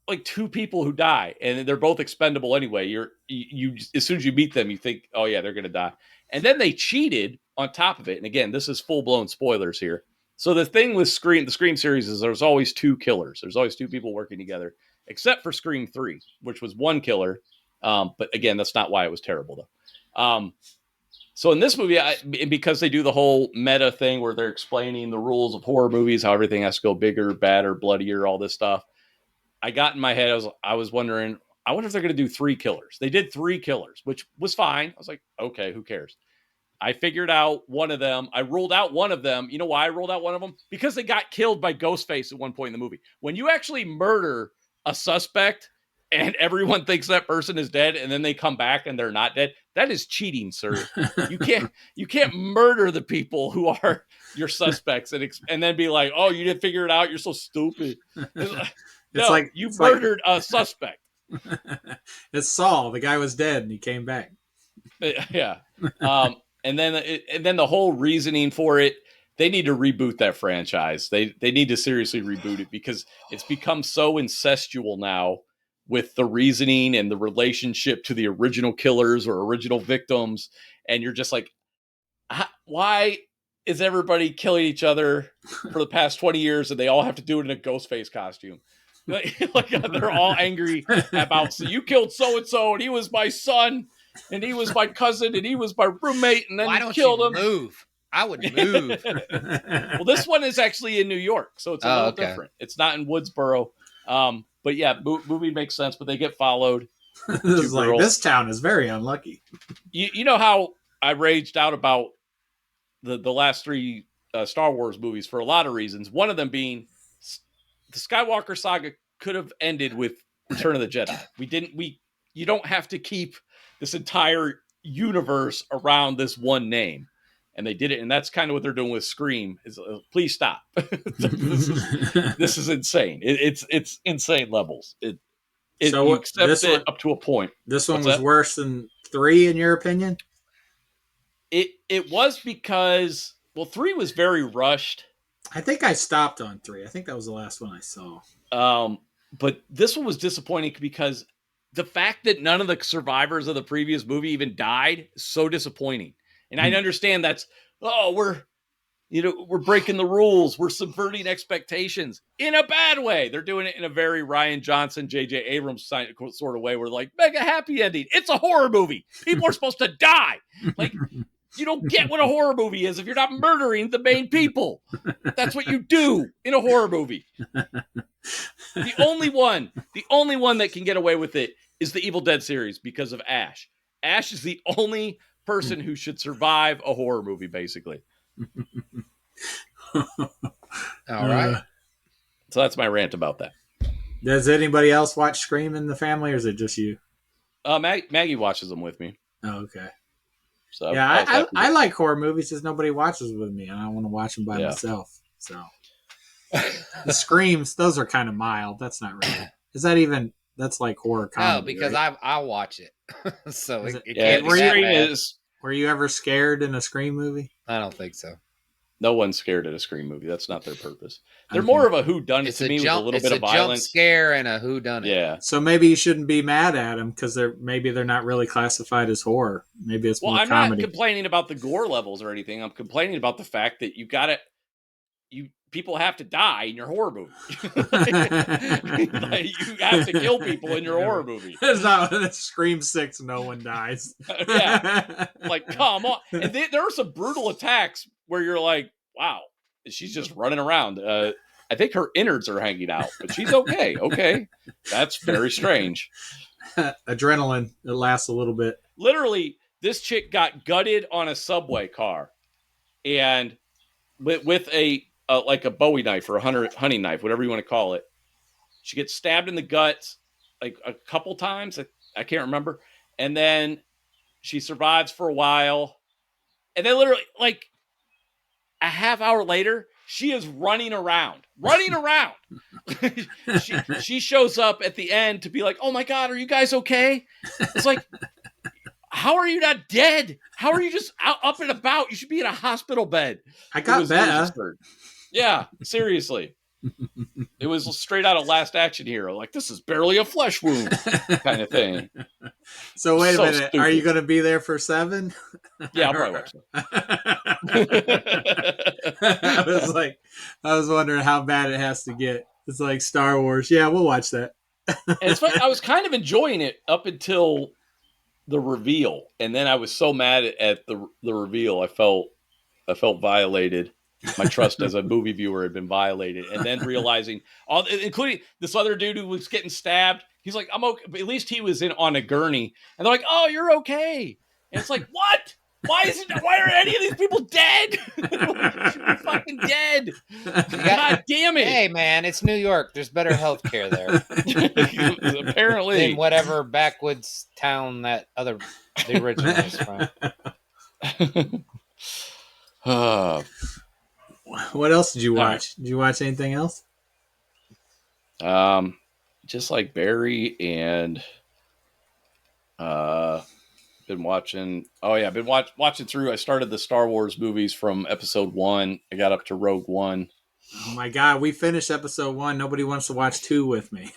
[SPEAKER 1] like 2 people who die, and they're both expendable anyway. You as soon as you meet them, you think, oh yeah, they're gonna die. And then they cheated on top of it. And again, this is full blown spoilers here. So the thing with the Scream series is there's always 2 killers. There's always 2 people working together, except for Scream 3, which was 1 killer. But again, that's not why it was terrible though. So in this movie, because they do the whole meta thing where they're explaining the rules of horror movies, how everything has to go bigger, badder, bloodier, all this stuff. I got in my head, I was wondering, I wonder if they're going to do 3 killers. They did 3 killers, which was fine. I was like, okay, who cares? I figured out one of them. I ruled out one of them. You know why I ruled out one of them? Because they got killed by Ghostface at one point in the movie. When you actually murder a suspect and everyone thinks that person is dead and then they come back and they're not dead, that is cheating, sir. You can't murder the people who are your suspects and then be like, oh, you didn't figure it out. You're so stupid. You murdered a suspect.
[SPEAKER 2] It's Saul. The guy was dead and he came back.
[SPEAKER 1] Yeah. And then the whole reasoning for it, they need to reboot that franchise. They need to seriously reboot it because it's become so incestual now with the reasoning and the relationship to the original killers or original victims. And you're just like, why is everybody killing each other for the past 20 years and they all have to do it in a Ghostface costume? Like they're all angry about, so you killed so-and-so and he was my son and he was my cousin and he was my roommate and then you killed him.
[SPEAKER 3] Move? I would move.
[SPEAKER 1] Well, this one is actually in New York, so it's a little different. It's not in Woodsboro. But yeah, movie makes sense, but they get followed.
[SPEAKER 2] This town is very unlucky.
[SPEAKER 1] You know how I raged out about the last 3 Star Wars movies for a lot of reasons. One of them being the Skywalker saga could have ended with Return of the Jedi. You don't have to keep this entire universe around this one name. And they did it. And that's kind of what they're doing with Scream is please stop. This is insane. It's insane levels. You accept it up to a point.
[SPEAKER 2] This one was worse than 3 in your opinion?
[SPEAKER 1] It was because, 3 was very rushed.
[SPEAKER 2] I think I stopped on 3. I think that was the last one I saw.
[SPEAKER 1] But this one was disappointing because the fact that none of the survivors of the previous movie even died is so disappointing. And I understand that's, we're we're breaking the rules. We're subverting expectations in a bad way. They're doing it in a very Rian Johnson, J.J. Abrams sort of way where like, mega happy ending. It's a horror movie. People are supposed to die. Like, you don't get what a horror movie is if you're not murdering the main people. That's what you do in a horror movie. The only one that can get away with it is the Evil Dead series because of Ash. Ash is the only person who should survive a horror movie, basically.
[SPEAKER 3] All right.
[SPEAKER 1] So that's my rant about that.
[SPEAKER 2] Does anybody else watch Scream in the family, or is it just you?
[SPEAKER 1] Maggie watches them with me.
[SPEAKER 2] Oh, okay.
[SPEAKER 1] So
[SPEAKER 2] yeah, I like horror movies, just nobody watches with me, and I want to watch them by myself. So the Screams, those are kind of mild. That's not really. Is that even? That's like horror comedy.
[SPEAKER 3] No, because
[SPEAKER 2] right?
[SPEAKER 3] I watch it, so it
[SPEAKER 1] can't be that bad.
[SPEAKER 2] Were you ever scared in a Scream movie?
[SPEAKER 3] I don't think so.
[SPEAKER 1] No one's scared at a Scream movie. That's not their purpose. They're more of a whodunit to me with a little bit of violence.
[SPEAKER 3] It's a jump scare and a whodunit.
[SPEAKER 1] Yeah.
[SPEAKER 2] So maybe you shouldn't be mad at them because maybe they're not really classified as horror. Maybe it's more comedy.
[SPEAKER 1] I'm not complaining about the gore levels or anything. I'm complaining about the fact that people have to die in your horror movie. Like, you have to kill people in your horror movie.
[SPEAKER 2] It's not Scream 6, no one dies.
[SPEAKER 1] Yeah. Like, come on. And there are some brutal attacks where you're like, wow, she's just running around. I think her innards are hanging out, but she's okay. Okay. That's very strange.
[SPEAKER 2] Adrenaline, it lasts a little bit.
[SPEAKER 1] Literally, this chick got gutted on a subway car and with a Bowie knife or a hunting knife, whatever you want to call it. She gets stabbed in the guts like a couple times. I can't remember. And then she survives for a while. And then literally like a half hour later, she is running around. She shows up at the end to be like, oh my God, are you guys okay? It's like, how are you not dead? How are you just up and about? You should be in a hospital bed.
[SPEAKER 2] I got better.
[SPEAKER 1] Yeah, seriously. It was straight out of Last Action Hero. Like, this is barely a flesh wound kind of thing.
[SPEAKER 2] So wait a minute. Stupid. Are you going to be there for 7?
[SPEAKER 1] Yeah, I'll probably watch that.
[SPEAKER 2] I was wondering how bad it has to get. It's like Star Wars. Yeah, we'll watch that.
[SPEAKER 1] And it's funny, I was kind of enjoying it up until the reveal. And then I was so mad at the reveal. I felt violated. My trust as a movie viewer had been violated. And then realizing, including this other dude who was getting stabbed, he's like, I'm okay. But at least he was on a gurney. And they're like, oh, you're okay. And it's like, what? Why are any of these people dead? They should be fucking dead. God damn it.
[SPEAKER 3] Hey, man, it's New York. There's better health care there.
[SPEAKER 1] Apparently.
[SPEAKER 3] In whatever backwoods town the original is from.
[SPEAKER 2] What else did you watch? Did you watch anything else?
[SPEAKER 1] Just like Barry and been watching. Oh yeah, been watching through. I started the Star Wars movies from episode 1. I got up to Rogue One.
[SPEAKER 2] Oh my God, we finished episode 1. Nobody wants to watch 2 with me.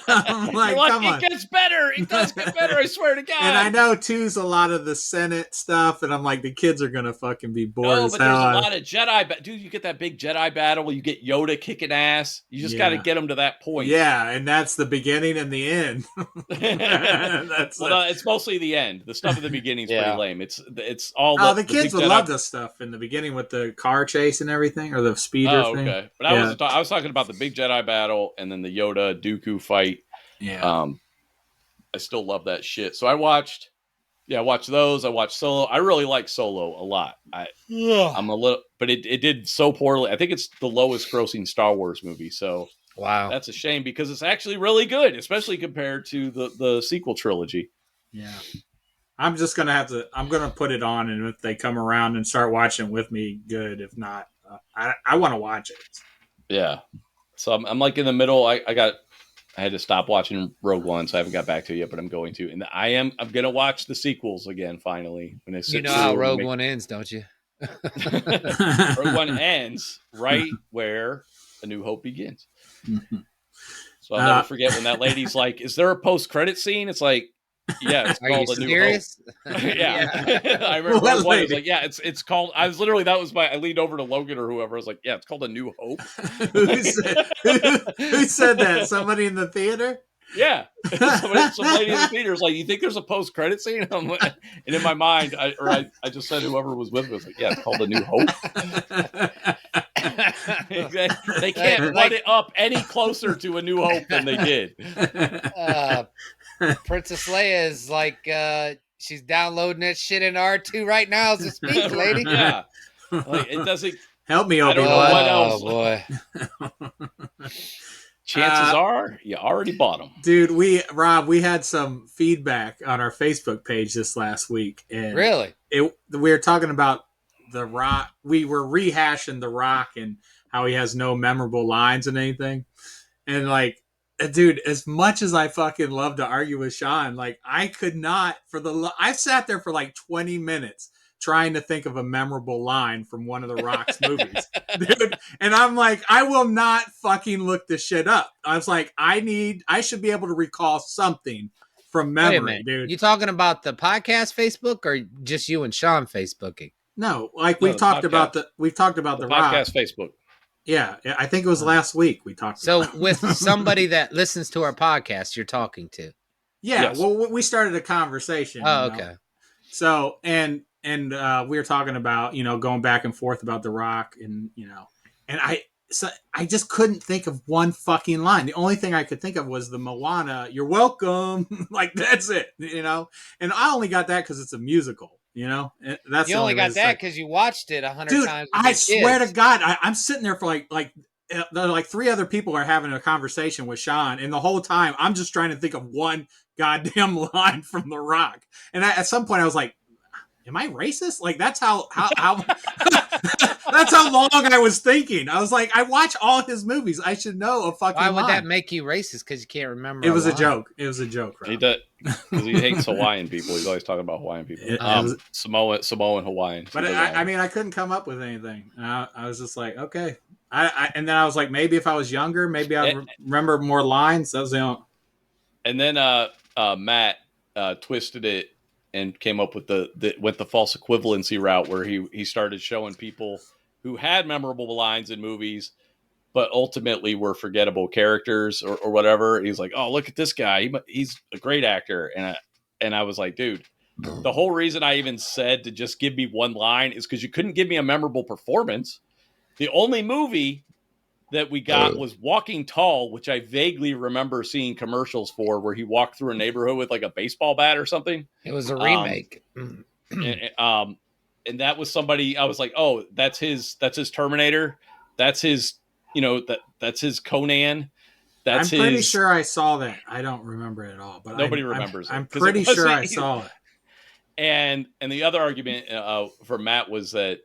[SPEAKER 2] I'm like, come on.
[SPEAKER 1] It gets better. It does get better, I swear to God.
[SPEAKER 2] And I know 2's a lot of the Senate stuff, and I'm like, the kids are going to fucking be bored as hell.
[SPEAKER 1] There's a lot of Jedi. Dude, you get that big Jedi battle, you get Yoda kicking ass. You just got to get them to that point.
[SPEAKER 2] Yeah, and that's the beginning and the end.
[SPEAKER 1] It's mostly the end. The stuff at the beginning is pretty lame. It's all
[SPEAKER 2] the kids would love the stuff in the beginning with the car chase and everything. Or the speeder thing.
[SPEAKER 1] Okay. But I was talking about the big Jedi battle and then the Yoda Dooku fight.
[SPEAKER 2] Yeah.
[SPEAKER 1] I still love that shit. So I watched those. I watched Solo. I really like Solo a lot. I'm a little, but it did so poorly. I think it's the lowest grossing Star Wars movie. So
[SPEAKER 3] wow,
[SPEAKER 1] that's a shame because it's actually really good, especially compared to the sequel trilogy.
[SPEAKER 2] Yeah. I'm just going to I'm going to put it on, and if they come around and start watching with me, good. If not, I want to watch it.
[SPEAKER 1] Yeah. So I'm like in the middle. I had to stop watching Rogue One, so I haven't got back to it yet, but I'm going to. And I'm going to watch the sequels again, finally. When I
[SPEAKER 3] how Rogue One ends, don't you?
[SPEAKER 1] Rogue One ends right where A New Hope begins. So I'll never forget when that lady's like, is there a post-credit scene? It's like, Yeah, it's
[SPEAKER 3] Are you
[SPEAKER 1] called A New Hope.
[SPEAKER 3] serious?
[SPEAKER 1] Yeah. I remember I was like, yeah, it's called. I was literally I leaned over to Logan or whoever. I was like, yeah, it's called A New Hope.
[SPEAKER 2] Who said that? Somebody in the theater?
[SPEAKER 1] Yeah, some lady in the theater was like, "You think there's a post credit scene?" And in my mind, I just said whoever was with me was like, "Yeah, it's called A New Hope." They can't put it up any closer to A New Hope than they did.
[SPEAKER 3] Princess Leia is like she's downloading that shit in R2 right now as we speak, lady.
[SPEAKER 1] Yeah, like it doesn't
[SPEAKER 2] help me.
[SPEAKER 1] I don't know what else.
[SPEAKER 3] Oh boy.
[SPEAKER 1] Chances are you already bought them,
[SPEAKER 2] dude. We had some feedback on our Facebook page this last week, and
[SPEAKER 3] really,
[SPEAKER 2] we were talking about The Rock. We were rehashing The Rock and how he has no memorable lines and anything, and like, dude, as much as I fucking love to argue with Sean, like I could not I sat there for like 20 minutes trying to think of a memorable line from one of the Rock's movies, dude. And I'm like, I will not fucking look this shit up. I was like, I should be able to recall something from memory, dude.
[SPEAKER 3] You talking about the podcast Facebook or just you and Sean Facebooking?
[SPEAKER 2] No, like we've talked about the Rock
[SPEAKER 1] podcast Facebook.
[SPEAKER 2] Yeah, I think it was last week we talked.
[SPEAKER 3] So with somebody that listens to our podcast, you're talking to.
[SPEAKER 2] Yeah, yes. Well, we started a conversation.
[SPEAKER 3] Oh, okay.
[SPEAKER 2] So and we were talking about going back and forth about The Rock and and I just couldn't think of one fucking line. The only thing I could think of was the Moana, "You're welcome." Like that's it, And I only got that because it's a musical. That's
[SPEAKER 3] you only got that because you watched it 100 times.
[SPEAKER 2] I swear to God, I'm sitting there for like 3 other people are having a conversation with Sean, and the whole time I'm just trying to think of one goddamn line from The Rock. And at some point I was like, am I racist? Like that's how that's how long I was thinking. I was like, I watch all his movies. I should know a fucking line.
[SPEAKER 3] Why would that make you racist? Because you can't remember.
[SPEAKER 2] It was a joke. It was a joke. Right?
[SPEAKER 1] He does because he hates Hawaiian people. He's always talking about Hawaiian people. Samoan Hawaiian.
[SPEAKER 2] But I mean, I couldn't come up with anything. I was just like, okay. And then I was like, maybe if I was younger, maybe I'd remember more lines. That was the only...
[SPEAKER 1] And then Matt twisted it and came up with went the false equivalency route where he started showing people who had memorable lines in movies, but ultimately were forgettable characters or whatever. He's like, oh, look at this guy. He's a great actor. And I was like, dude, the whole reason I even said to just give me one line is because you couldn't give me a memorable performance. The only movie that we got was Walking Tall, which I vaguely remember seeing commercials for, where he walked through a neighborhood with like a baseball bat or something.
[SPEAKER 3] It was a remake.
[SPEAKER 1] And that was somebody I was like, oh, that's his Terminator. That's his, that's his Conan.
[SPEAKER 2] I'm pretty sure I saw that. I don't remember it at all, but
[SPEAKER 1] nobody remembers it.
[SPEAKER 2] I'm pretty sure I saw it.
[SPEAKER 1] And the other argument for Matt was that,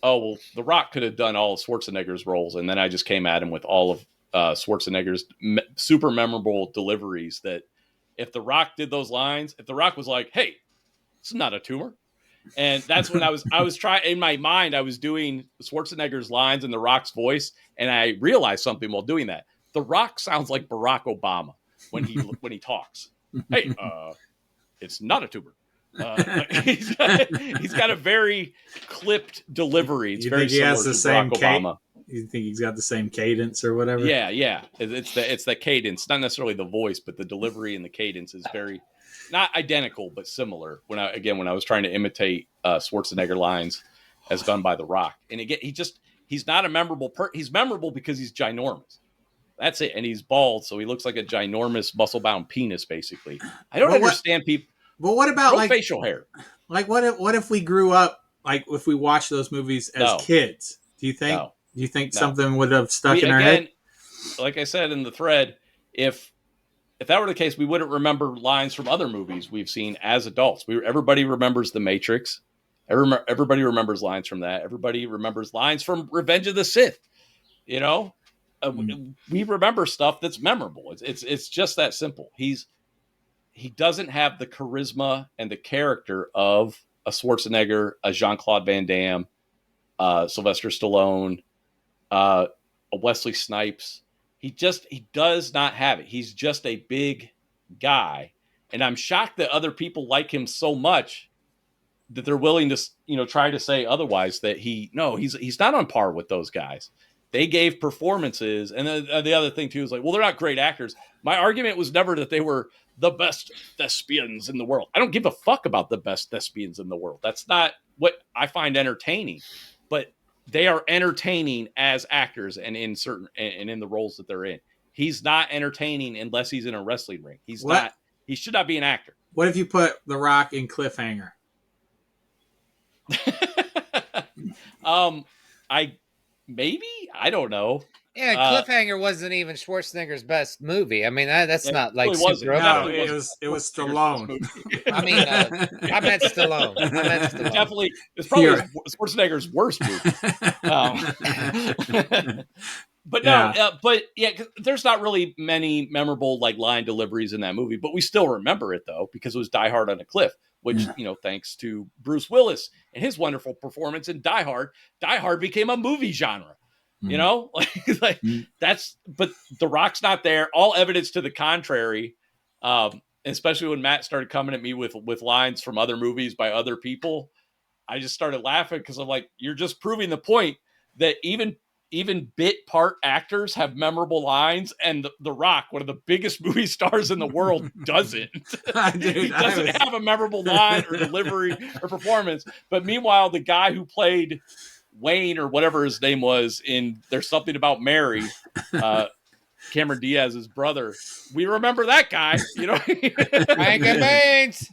[SPEAKER 1] well, The Rock could have done all of Schwarzenegger's roles, and then I just came at him with all of Schwarzenegger's super memorable deliveries. That if The Rock did those lines, if The Rock was like, "Hey, it's not a tumor," and that's when I was trying in my mind, I was doing Schwarzenegger's lines in The Rock's voice, and I realized something while doing that. The Rock sounds like Barack Obama when he talks. Hey, it's not a tumor. He's got a very clipped delivery. It's very similar to Barack Obama.
[SPEAKER 2] You think he's got the same cadence or whatever?
[SPEAKER 1] Yeah. It's the cadence, not necessarily the voice, but the delivery and the cadence is very not identical, but similar. When I was trying to imitate Schwarzenegger lines as done by The Rock, and again, he's not a memorable he's memorable because he's ginormous. That's it, and he's bald, so he looks like a ginormous muscle-bound penis. Basically, I don't understand people.
[SPEAKER 2] But what about like
[SPEAKER 1] facial hair?
[SPEAKER 2] Like what if we grew up, like if we watched those movies as kids? Do you think something would have stuck in our head?
[SPEAKER 1] Like I said in the thread, if that were the case, we wouldn't remember lines from other movies we've seen as adults. Everybody remembers The Matrix. Everybody remembers lines from that. Everybody remembers lines from Revenge of the Sith. We remember stuff that's memorable. It's just that simple. He doesn't have the charisma and the character of a Schwarzenegger, a Jean-Claude Van Damme, Sylvester Stallone, a Wesley Snipes. He does not have it. He's just a big guy. And I'm shocked that other people like him so much that they're willing to, try to say otherwise, that he's not on par with those guys. They gave performances. And then the other thing too is like, well, they're not great actors. My argument was never that they were the best thespians in the world. I don't give a fuck about the best thespians in the world. That's not what I find entertaining, but they are entertaining as actors and in the roles that they're in. He's not entertaining unless he's in a wrestling ring. He should not be an actor.
[SPEAKER 2] What if you put The Rock in Cliffhanger?
[SPEAKER 1] I don't know.
[SPEAKER 3] Yeah, Cliffhanger wasn't even Schwarzenegger's best movie. I mean, that's not like
[SPEAKER 1] really wasn't.
[SPEAKER 2] No, it was Stallone.
[SPEAKER 3] I mean, I meant Stallone.
[SPEAKER 1] Definitely, it's probably Schwarzenegger's worst movie. But no, there's not really many memorable like line deliveries in that movie, but we still remember it though because it was Die Hard on a Cliff, which thanks to Bruce Willis and his wonderful performance in Die Hard became a movie genre. That's. But The Rock's not there. All evidence to the contrary. Especially when Matt started coming at me with lines from other movies by other people, I just started laughing because I'm like, you're just proving the point that even bit part actors have memorable lines, and the Rock, one of the biggest movie stars in the world, doesn't. He doesn't have a memorable line or delivery or performance. But meanwhile, the guy who played Wayne or whatever his name was in There's Something About Mary, Cameron Diaz's brother, we remember that guy,
[SPEAKER 3] Frank and Beans.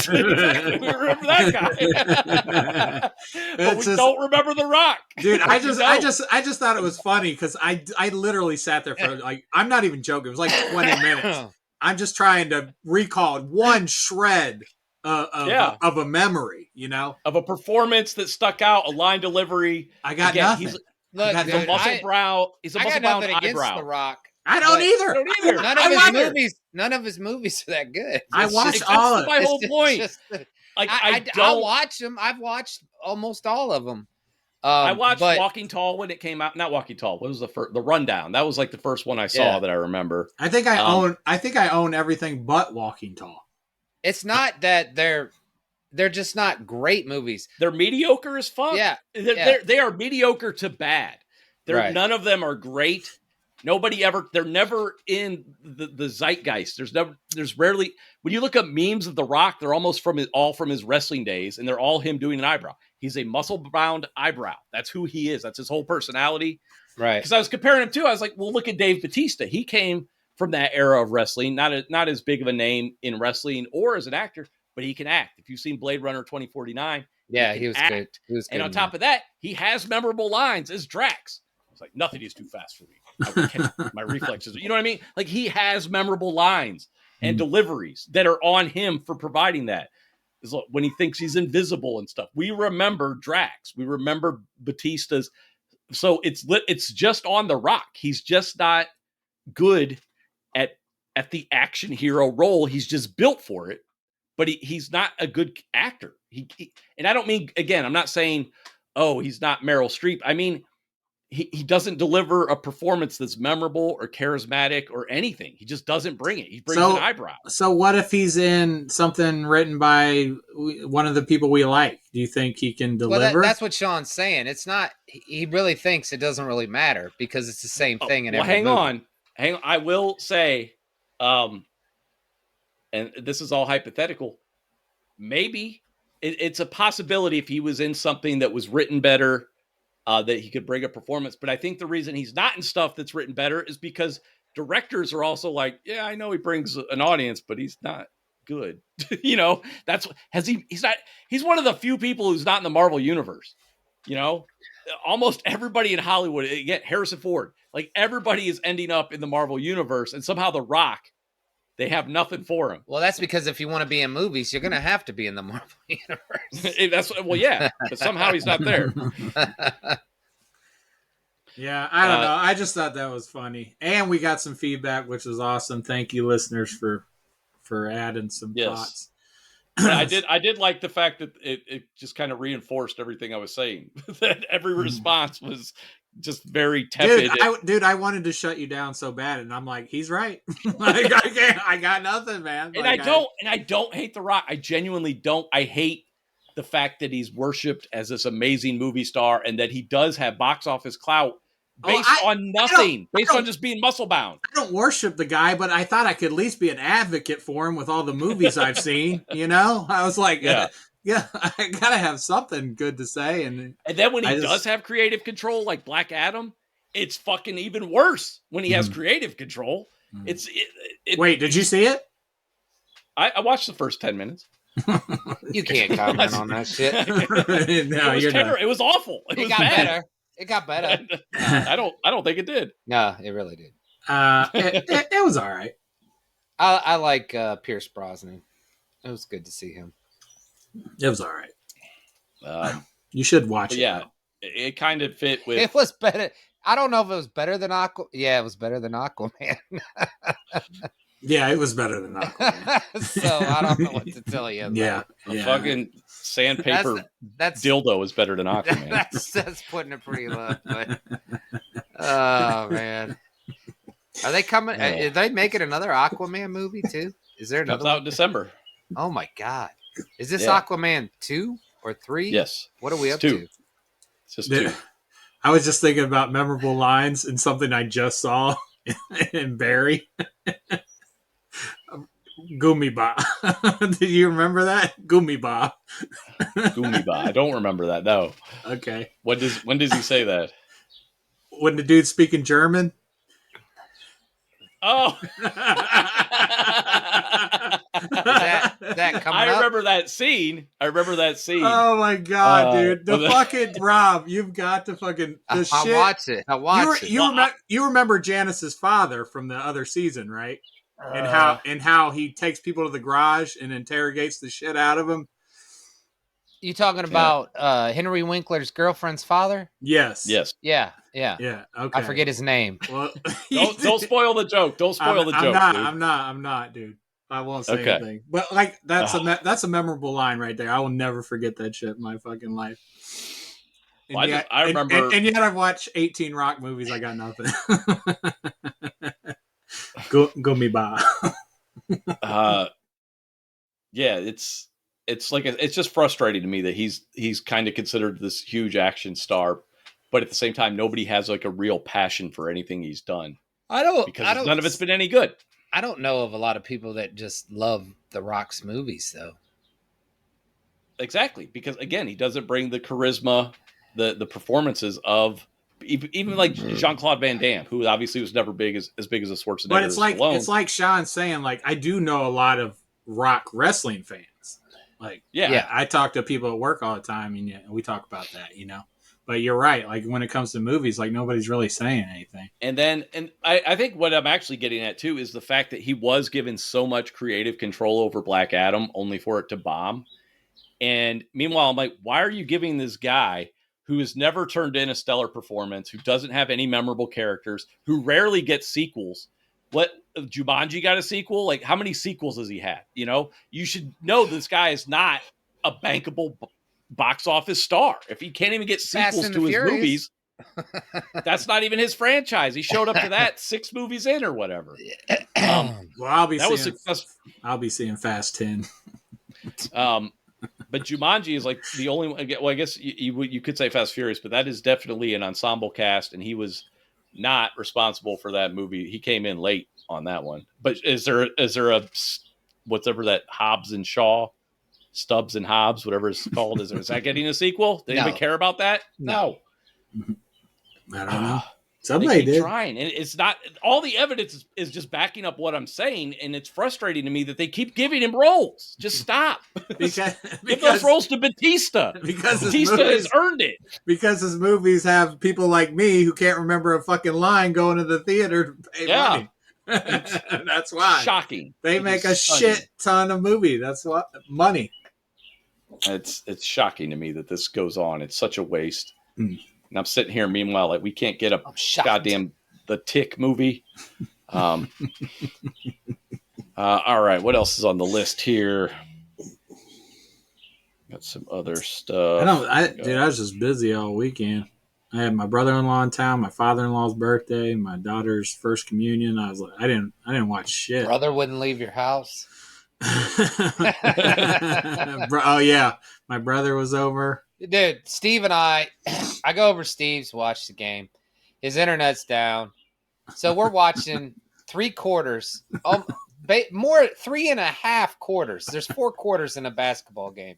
[SPEAKER 1] Exactly. We remember that guy. But we don't remember The Rock.
[SPEAKER 2] Dude, I just thought it was funny because I literally sat there for like, I'm not even joking, it was like 20 minutes. I'm just trying to recall one shred of a memory,
[SPEAKER 1] of a performance that stuck out, a line delivery.
[SPEAKER 2] I got nothing.
[SPEAKER 3] Look,
[SPEAKER 1] he's a muscle brow. He's a muscle bound eyebrow.
[SPEAKER 3] The Rock.
[SPEAKER 2] I don't either.
[SPEAKER 3] None of his movies are that good.
[SPEAKER 2] I watched all of it.
[SPEAKER 1] My whole point.
[SPEAKER 3] I'll watch them. I've watched almost all of them.
[SPEAKER 1] I watched Walking Tall when it came out. Not Walking Tall. What was the first? The Rundown. That was like the first one I saw that I remember.
[SPEAKER 2] I think I own everything but Walking Tall.
[SPEAKER 3] It's not that they're just not great movies.
[SPEAKER 1] They're mediocre as fuck.
[SPEAKER 3] Yeah.
[SPEAKER 1] They are mediocre to bad. None of them are great. They're never in the zeitgeist. There's rarely, when you look up memes of The Rock, they're almost all from his wrestling days, and they're all him doing an eyebrow. He's a muscle-bound eyebrow. That's who he is. That's his whole personality.
[SPEAKER 3] Right.
[SPEAKER 1] Because I was comparing him to, I was like, well, look at Dave Bautista. He came from that era of wrestling, not as big of a name in wrestling or as an actor, but he can act. If you've seen Blade Runner 2049,
[SPEAKER 3] he was good. He was good.
[SPEAKER 1] And on top of that, he has memorable lines as Drax. It's like, nothing is too fast for me. I catch my reflexes. You know what I mean? Like, he has memorable lines and deliveries that are on him for providing that. It's like when he thinks he's invisible and stuff. We remember Drax. We remember Batista's. So it's just on The Rock. He's just not good at the action hero role. He's just built for it, but he's not a good actor. And I don't mean, again, I'm not saying, oh, he's not Meryl Streep. I mean, he doesn't deliver a performance that's memorable or charismatic or anything. He just doesn't bring it. He brings an eyebrow.
[SPEAKER 2] So what if he's in something written by one of the people we like? Do you think he can deliver?
[SPEAKER 3] Well, that's what Sean's saying. It's not, he really thinks it doesn't really matter because it's the same thing in every movie.
[SPEAKER 1] Hang on. I will say, and this is all hypothetical, maybe it's a possibility if he was in something that was written better, that he could bring a performance. But I think the reason he's not in stuff that's written better is because directors are also like, yeah, I know he brings an audience, but he's not good. He's one of the few people who's not in the Marvel universe. Almost everybody in Hollywood, again, Harrison Ford, like everybody is ending up in the Marvel universe, and somehow The Rock, they have nothing for him.
[SPEAKER 3] Well, that's because if you want to be in movies, you're going to have to be in the Marvel universe.
[SPEAKER 1] But somehow he's not there.
[SPEAKER 2] Yeah, I don't know. I just thought that was funny. And we got some feedback, which was awesome. Thank you, listeners, for adding some thoughts.
[SPEAKER 1] I did like the fact that it just kind of reinforced everything I was saying. That every response was just very tepid.
[SPEAKER 2] Dude, I wanted to shut you down so bad, and I'm like, he's right. Like, I got nothing, man.
[SPEAKER 1] And
[SPEAKER 2] like,
[SPEAKER 1] I don't hate The Rock. I genuinely don't. I hate the fact that he's worshipped as this amazing movie star and that he does have box office clout based on nothing, based on just being muscle bound.
[SPEAKER 2] I don't worship the guy, but I thought I could at least be an advocate for him with all the movies I've seen. You know, I was like, yeah, I gotta have something good to say. And
[SPEAKER 1] then when he does have creative control, like Black Adam, it's fucking even worse when he has creative control.
[SPEAKER 2] Wait, did you see it?
[SPEAKER 1] I watched the first 10 minutes.
[SPEAKER 3] You can't comment on that shit.
[SPEAKER 2] No,
[SPEAKER 1] it was awful.
[SPEAKER 3] It got better. It got better.
[SPEAKER 1] I don't think it did.
[SPEAKER 3] No, it really did.
[SPEAKER 2] It was all right.
[SPEAKER 3] I like Pierce Brosnan. It was good to see him.
[SPEAKER 2] It was all right. You should watch it.
[SPEAKER 1] Yeah, it kind of fit with.
[SPEAKER 3] It was better. I don't know if it was better than Aquaman. Yeah, it was better than Aquaman.
[SPEAKER 2] Yeah, it was better than Aquaman.
[SPEAKER 3] So I don't know what to tell you.
[SPEAKER 2] Yeah.
[SPEAKER 1] Fucking sandpaper dildo is better than Aquaman.
[SPEAKER 3] That's putting it pretty low. But, oh man, are they coming? Are they making another Aquaman movie too? Is there another?
[SPEAKER 1] Comes out in December.
[SPEAKER 3] Oh my god, is this Aquaman 2 or 3?
[SPEAKER 1] Yes.
[SPEAKER 3] What are we up to?
[SPEAKER 1] It's just 2.
[SPEAKER 2] I was just thinking about memorable lines and something I just saw in Barry. Gumiba. Did you remember that? Gumiba.
[SPEAKER 1] Gumiba. I don't remember that. No.
[SPEAKER 2] Okay.
[SPEAKER 1] When does he say that?
[SPEAKER 2] When the dude's speaking German.
[SPEAKER 1] Oh.
[SPEAKER 3] that coming
[SPEAKER 1] I remember that scene.
[SPEAKER 2] Oh my god, dude! The fucking Rob, you've got to fucking the shit.
[SPEAKER 3] I'll watch it.
[SPEAKER 2] You remember Janice's father from the other season, right? And how he takes people to the garage and interrogates the shit out of them.
[SPEAKER 3] You talking about Henry Winkler's girlfriend's father?
[SPEAKER 2] Yes.
[SPEAKER 3] Yeah.
[SPEAKER 2] Okay.
[SPEAKER 3] I forget his name.
[SPEAKER 2] Well,
[SPEAKER 1] don't spoil the joke. Don't spoil the joke.
[SPEAKER 2] I'm not, dude. I won't say anything. But like that's a memorable line right there. I will never forget that shit in my fucking life.
[SPEAKER 1] I remember,
[SPEAKER 2] and yet I've watched 18 Rock movies. I got nothing. Go me by.
[SPEAKER 1] Yeah, it's like it's just frustrating to me that he's kind of considered this huge action star, but at the same time nobody has like a real passion for anything he's done. Because none of it's been any good.
[SPEAKER 3] I don't know of a lot of people that just love The Rock's movies though.
[SPEAKER 1] Exactly, because again, he doesn't bring the charisma, the performances of even like Jean-Claude Van Damme, who obviously was never as big as a Schwarzenegger.
[SPEAKER 2] But it's like Sean saying, like, I do know a lot of Rock wrestling fans. Like, I talk to people at work all the time, and we talk about that, you know. But you're right. Like, when it comes to movies, like, nobody's really saying anything.
[SPEAKER 1] And I think what I'm actually getting at too is the fact that he was given so much creative control over Black Adam, only for it to bomb. And meanwhile, I'm like, why are you giving this guy who has never turned in a stellar performance, who doesn't have any memorable characters, who rarely gets sequels? What, Jumanji got a sequel? Like, how many sequels has he had? You know, you should know this guy is not a bankable box office star. If he can't even get sequels to his movies, that's not even his franchise. He showed up to that 6 movies in or whatever.
[SPEAKER 2] Well, I'll be seeing Fast 10.
[SPEAKER 1] But Jumanji is like the only one. Well, I guess you could say Fast Furious, but that is definitely an ensemble cast, and he was not responsible for that movie. He came in late on that one. But is there a whatever that Hobbs and Shaw, Stubbs and Hobbs, whatever it's called? Is that getting a sequel? Did anybody care about that? No.
[SPEAKER 2] I don't know. Somebody did.
[SPEAKER 1] Trying, and it's not. All the evidence is just backing up what I'm saying, and it's frustrating to me that they keep giving him roles. Just stop. Because give those roles to Batista.
[SPEAKER 2] Because
[SPEAKER 1] Batista has earned it.
[SPEAKER 2] Because his movies have people like me who can't remember a fucking line going to the theater to pay money. That's why.
[SPEAKER 1] Shocking.
[SPEAKER 2] They make a shit ton of movie. That's what money.
[SPEAKER 1] It's shocking to me that this goes on. It's such a waste. And I'm sitting here, meanwhile, like we can't get a goddamn The Tick movie. All right, what else is on the list here? Got some other stuff.
[SPEAKER 2] I was just busy all weekend. I had my brother-in-law in town, my father-in-law's birthday, my daughter's first communion. I was like, I didn't watch shit.
[SPEAKER 3] Brother wouldn't leave your house.
[SPEAKER 2] Oh yeah, my brother was over.
[SPEAKER 3] Dude, Steve and I go over to Steve's, watch the game. His internet's down, so we're watching 3 quarters. More 3.5 quarters. There's 4 quarters in a basketball game.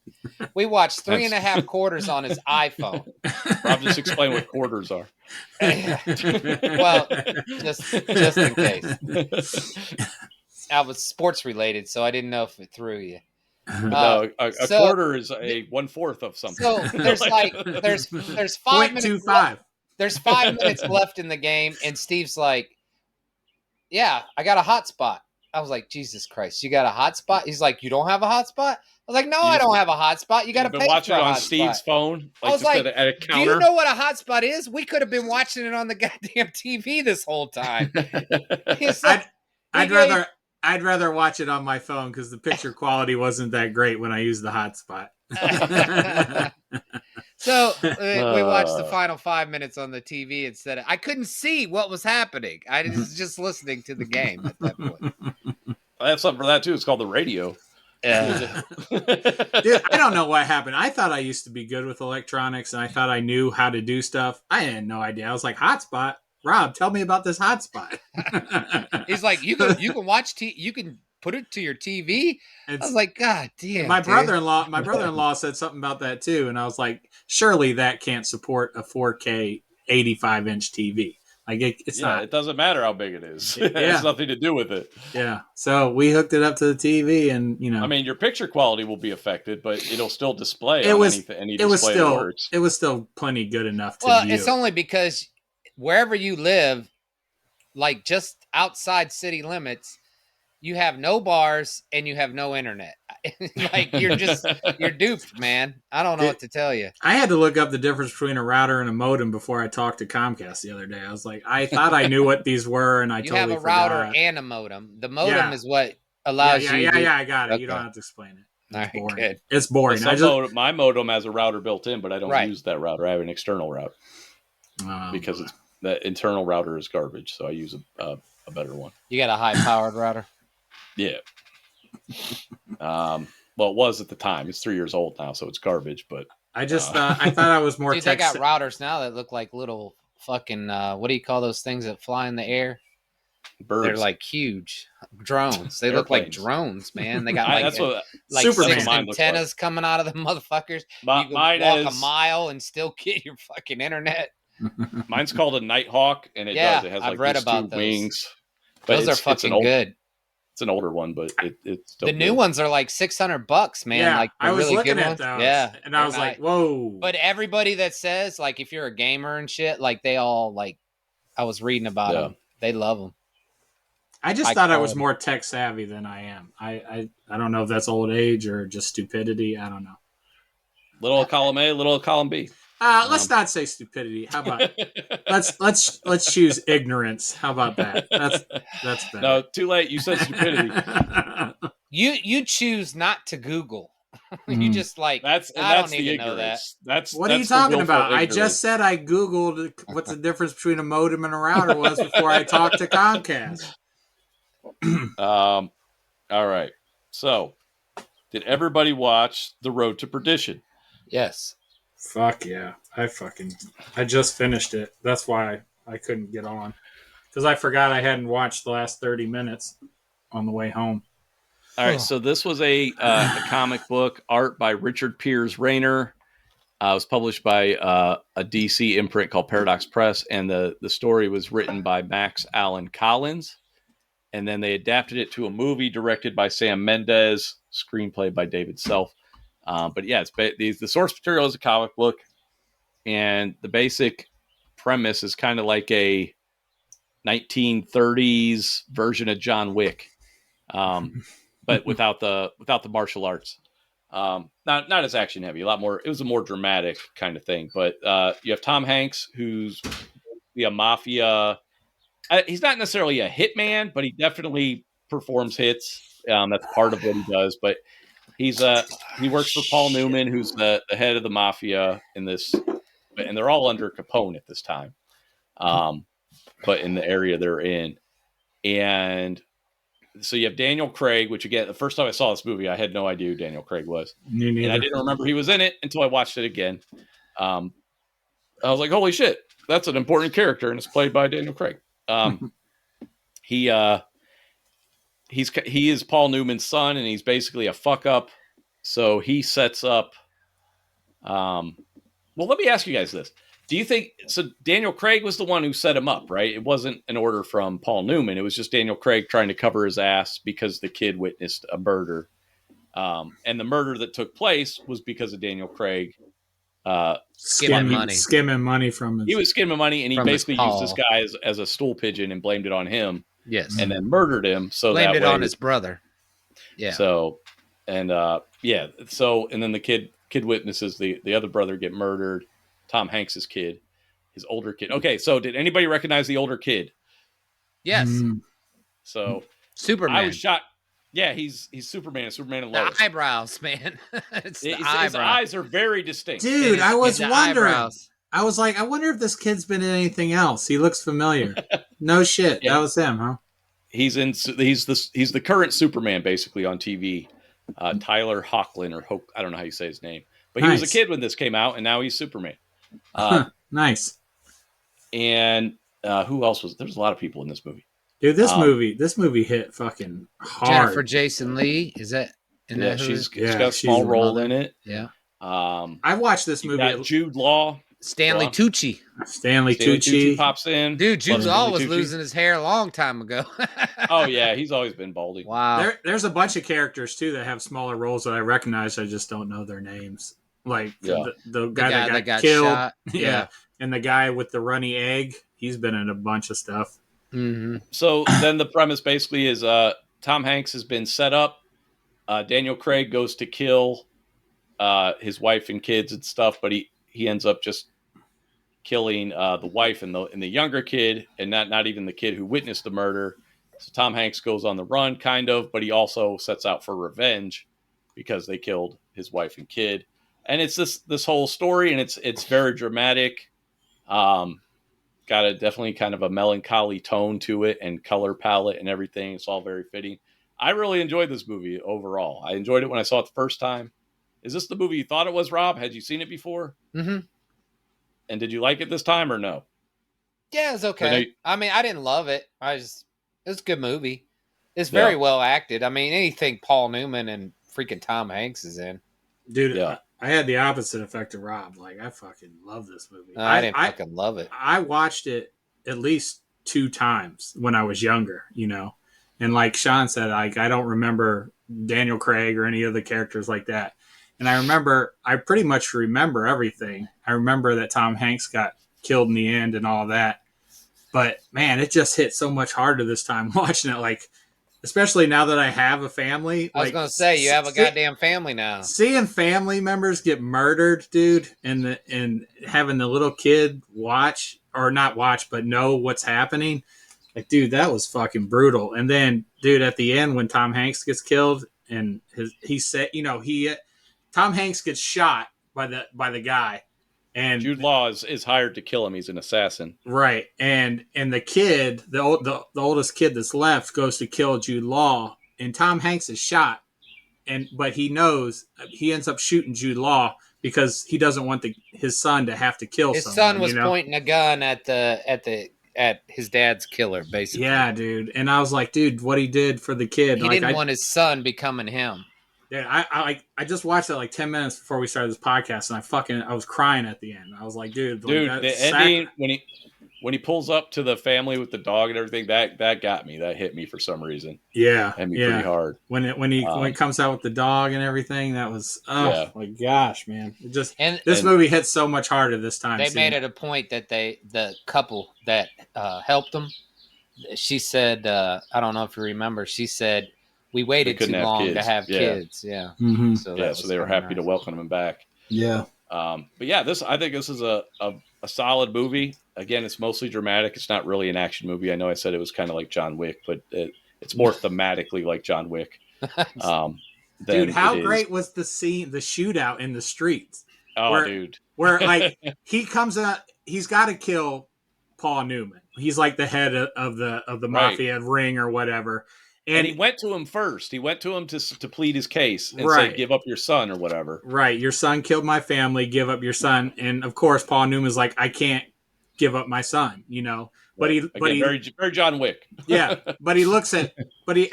[SPEAKER 3] We watched 3.5 quarters on his iPhone.
[SPEAKER 1] Rob, just explain what quarters are.
[SPEAKER 3] Well, just in case. I was sports related, so I didn't know if it threw you.
[SPEAKER 1] No, a quarter is a 1/4 of something.
[SPEAKER 3] So there's there's 5 minutes. There's 5 minutes left in the game, and Steve's like, "Yeah, I got a hotspot." I was like, Jesus Christ, you got a hotspot? He's like, you don't have a hotspot? I was like, no, I don't have a hotspot. You got to pay for a hotspot. Been watching it on Steve's phone.
[SPEAKER 1] I was like, at a counter.
[SPEAKER 3] Do you know what a hotspot is? We could have been watching it on the goddamn TV this whole time.
[SPEAKER 2] Like, I'd rather watch it on my phone because the picture quality wasn't that great when I used the hotspot.
[SPEAKER 3] So we watched the final 5 minutes on the TV instead. I couldn't see what was happening. I was just listening to the game at that point.
[SPEAKER 1] I have something for that too. It's called the radio.
[SPEAKER 2] Dude, I don't know what happened. I thought I used to be good with electronics, and I thought I knew how to do stuff. I had no idea. I was like, hotspot? Rob, tell me about this hotspot.
[SPEAKER 3] He's like, you can watch you can put it to your TV. I was like, God damn.
[SPEAKER 2] My brother-in-law said something about that too, and I was like, surely that can't support a 4K 85-inch TV. Like it's not.
[SPEAKER 1] It doesn't matter how big it is. It has nothing to do with it.
[SPEAKER 2] Yeah. So we hooked it up to the TV, and
[SPEAKER 1] I mean, your picture quality will be affected, but it'll still display. It was
[SPEAKER 2] still plenty good enough to
[SPEAKER 3] Well,
[SPEAKER 2] view.
[SPEAKER 3] It's only because wherever you live, like just outside city limits, you have no bars and you have no internet. Like you're duped, man. I don't know what to tell you.
[SPEAKER 2] I had to look up the difference between a router and a modem before I talked to Comcast the other day. I was like, I thought I knew what these were, and I totally forgot. You have a router
[SPEAKER 3] and a modem. The modem is what allows you.
[SPEAKER 2] Yeah, I got it. Okay. You don't have to explain it. It's boring.
[SPEAKER 3] Good.
[SPEAKER 2] It's boring.
[SPEAKER 1] My modem has a router built in, but I don't use that router. I have an external router because the internal router is garbage. So I use a better one.
[SPEAKER 3] You got a high-powered router?
[SPEAKER 1] Yeah. Well, it was at the time. It's 3 years old now, so it's garbage. But
[SPEAKER 2] I just I thought I was more.
[SPEAKER 3] Dude, they got routers now that look like little fucking what do you call those things that fly in the air?
[SPEAKER 1] Birds.
[SPEAKER 3] They're like huge drones. They look like drones, man. They got like
[SPEAKER 2] Superman.
[SPEAKER 3] 6 antennas coming out of the motherfuckers. You can walk a mile and still get your fucking internet.
[SPEAKER 1] Mine's called a Nighthawk, and it does. It has like these 2 wings.
[SPEAKER 3] Those are fucking good.
[SPEAKER 1] It's an older one, but it's still
[SPEAKER 3] the new ones are like $600, man.
[SPEAKER 2] Yeah,
[SPEAKER 3] like
[SPEAKER 2] I was
[SPEAKER 3] really
[SPEAKER 2] looking
[SPEAKER 3] good
[SPEAKER 2] at
[SPEAKER 3] ones.
[SPEAKER 2] those,
[SPEAKER 3] yeah,
[SPEAKER 2] and I was like, "Whoa!"
[SPEAKER 3] But everybody that says like if you're a gamer and shit, like they all like, I was reading about them. They love them.
[SPEAKER 2] I just thought I was more tech savvy than I am. I don't know if that's old age or just stupidity. I don't know.
[SPEAKER 1] Little column A, little column B.
[SPEAKER 2] Let's not say stupidity. How about let's choose ignorance. How about that? That's better.
[SPEAKER 1] No, too late. You said stupidity.
[SPEAKER 3] You choose not to Google. You just like
[SPEAKER 1] that's
[SPEAKER 3] don't
[SPEAKER 1] need
[SPEAKER 3] to
[SPEAKER 1] know that.
[SPEAKER 2] What are you talking about? Ignorance. I just said I Googled what the difference between a modem and a router was before I talked to Comcast.
[SPEAKER 1] All right. So, did everybody watch The Road to Perdition?
[SPEAKER 3] Yes.
[SPEAKER 2] Fuck yeah. I just finished it. That's why I couldn't get on. Because I forgot I hadn't watched the last 30 minutes on the way home.
[SPEAKER 1] All right. So this was a comic book, art by Richard Piers Rayner. It was published by a DC imprint called Paradox Press. And the story was written by Max Allan Collins. And then they adapted it to a movie directed by Sam Mendes, screenplay by David Self. But yeah, the source material is a comic book, and the basic premise is kind of like a 1930s version of John Wick, but without the martial arts. Not as action heavy, a lot more. It was a more dramatic kind of thing. But you have Tom Hanks, who's a mafia. He's not necessarily a hitman, but he definitely performs hits. That's part of what he does, but. He works for Paul Newman, who's the head of the mafia in this bit, and they're all under Capone at this time. But in the area they're in. And so you have Daniel Craig, which again, the first time I saw this movie, I had no idea who Daniel Craig was.
[SPEAKER 2] Me neither.
[SPEAKER 1] And I didn't remember he was in it until I watched it again. I was like, holy shit, that's an important character, and it's played by Daniel Craig. He is Paul Newman's son, and he's basically a fuck up. So he sets up. Well, let me ask you guys this: do you think so? Daniel Craig was the one who set him up, right? It wasn't an order from Paul Newman. It was just Daniel Craig trying to cover his ass because the kid witnessed a murder, and the murder that took place was because of Daniel Craig.
[SPEAKER 2] Skimming money from his...
[SPEAKER 1] He was skimming money, and he basically used this guy as a stool pigeon and blamed it on him.
[SPEAKER 3] Yes,
[SPEAKER 1] and then murdered him. So
[SPEAKER 3] blamed
[SPEAKER 1] that
[SPEAKER 3] it on his brother. Yeah.
[SPEAKER 1] So, and So, and then the kid witnesses the other brother get murdered. Tom Hanks's kid, his older kid. Okay, so did anybody recognize the older kid?
[SPEAKER 3] Yes.
[SPEAKER 1] So
[SPEAKER 3] Superman.
[SPEAKER 1] I was shocked. Yeah, he's Superman. Superman and Lois.
[SPEAKER 3] The eyebrows, man. His
[SPEAKER 1] eyes are very distinct.
[SPEAKER 2] Dude, I was wondering. Eyebrows. I was like, I wonder if this kid's been in anything else. He looks familiar. No shit, yeah. That was him, huh? He's
[SPEAKER 1] the current Superman basically on TV. Tyler Hoechlin or I don't know how you say his name, but he was a kid when this came out, and now he's Superman.
[SPEAKER 2] Nice.
[SPEAKER 1] And who else was? There's a lot of people in this movie.
[SPEAKER 2] Dude, this movie hit fucking hard.
[SPEAKER 3] Jennifer Jason Leigh, is that?
[SPEAKER 1] She's got a small role in it.
[SPEAKER 3] Yeah.
[SPEAKER 2] I watched this movie.
[SPEAKER 1] Jude Law.
[SPEAKER 3] Stanley Tucci.
[SPEAKER 2] Stanley Tucci
[SPEAKER 1] pops in.
[SPEAKER 3] Dude, Jude Law was losing his hair a long time ago.
[SPEAKER 1] Oh, yeah. He's always been baldy.
[SPEAKER 3] Wow.
[SPEAKER 2] There's a bunch of characters, too, that have smaller roles that I recognize. I just don't know their names. Like the guy that got killed. Shot. Yeah. And the guy with the runny egg. He's been in a bunch of stuff.
[SPEAKER 3] Mm-hmm.
[SPEAKER 1] So then the premise basically is Tom Hanks has been set up. Daniel Craig goes to kill his wife and kids and stuff, but he ends up just killing the wife and the younger kid, and not even the kid who witnessed the murder. So Tom Hanks goes on the run, kind of, but he also sets out for revenge because they killed his wife and kid. And it's this whole story, and it's very dramatic. Got a definitely kind of a melancholy tone to it, and color palette and everything. It's all very fitting. I really enjoyed this movie overall. I enjoyed it when I saw it the first time. Is this the movie you thought it was, Rob? Had you seen it before?
[SPEAKER 3] Mm-hmm.
[SPEAKER 1] And did you like it this time or no?
[SPEAKER 3] Yeah, it's okay. I mean, I didn't love it. It was a good movie. It's very well acted. I mean, anything Paul Newman and freaking Tom Hanks is in.
[SPEAKER 2] Dude, I had the opposite effect of Rob. Like, I fucking love this movie.
[SPEAKER 3] I didn't fucking love it.
[SPEAKER 2] I watched it at least 2 times when I was younger, you know. And like Sean said, like, I don't remember Daniel Craig or any of the characters like that. And I pretty much remember everything. I remember that Tom Hanks got killed in the end and all that. But man, it just hit so much harder this time watching it. Like, especially now that I have a family.
[SPEAKER 3] I was going to say, you have a goddamn family now.
[SPEAKER 2] Seeing family members get murdered, dude, and having the little kid watch, or not watch, but know what's happening. Like, dude, that was fucking brutal. And then, dude, at the end when Tom Hanks gets killed and he said, you know, Tom Hanks gets shot by the guy. And
[SPEAKER 1] Jude Law is hired to kill him. He's an assassin.
[SPEAKER 2] Right. And the kid, the oldest kid that's left, goes to kill Jude Law, and Tom Hanks is shot. But he knows he ends up shooting Jude Law because he doesn't want his son to have to kill someone.
[SPEAKER 3] His son was pointing a gun at his dad's killer, basically.
[SPEAKER 2] Yeah, dude. And I was like, dude, what he did for the kid.
[SPEAKER 3] He didn't want his son becoming him.
[SPEAKER 2] Yeah, I just watched it like 10 minutes before we started this podcast, and I was crying at the end. I was like, dude,
[SPEAKER 1] the ending when he pulls up to the family with the dog and everything, that got me. That hit me for some reason.
[SPEAKER 2] Yeah,
[SPEAKER 1] hit me pretty hard.
[SPEAKER 2] When he comes out with the dog and everything, that was my gosh, man. This movie hit so much harder this time.
[SPEAKER 3] They made it a point that the couple that helped them. She said, I don't know if you remember. She said, we waited too long to have kids. Yeah.
[SPEAKER 2] Mm-hmm.
[SPEAKER 1] So they were happy to welcome him back.
[SPEAKER 2] Yeah.
[SPEAKER 1] But yeah, I think this is a solid movie. Again, it's mostly dramatic. It's not really an action movie. I know I said it was kind of like John Wick, but it's more thematically like John Wick.
[SPEAKER 2] Dude, how great was the shootout in the streets?
[SPEAKER 1] Oh, dude.
[SPEAKER 2] Where like he comes out, he's got to kill Paul Newman. He's like the head of the
[SPEAKER 1] Right.
[SPEAKER 2] mafia ring or whatever.
[SPEAKER 1] And he went to him first. He went to him to plead his case and
[SPEAKER 2] right.
[SPEAKER 1] say, give up your son or whatever.
[SPEAKER 2] Right. Your son killed my family. Give up your son. And of course, Paul Newman's like, I can't give up my son, you know. But
[SPEAKER 1] right. Very John Wick.
[SPEAKER 2] Yeah. But he looks at,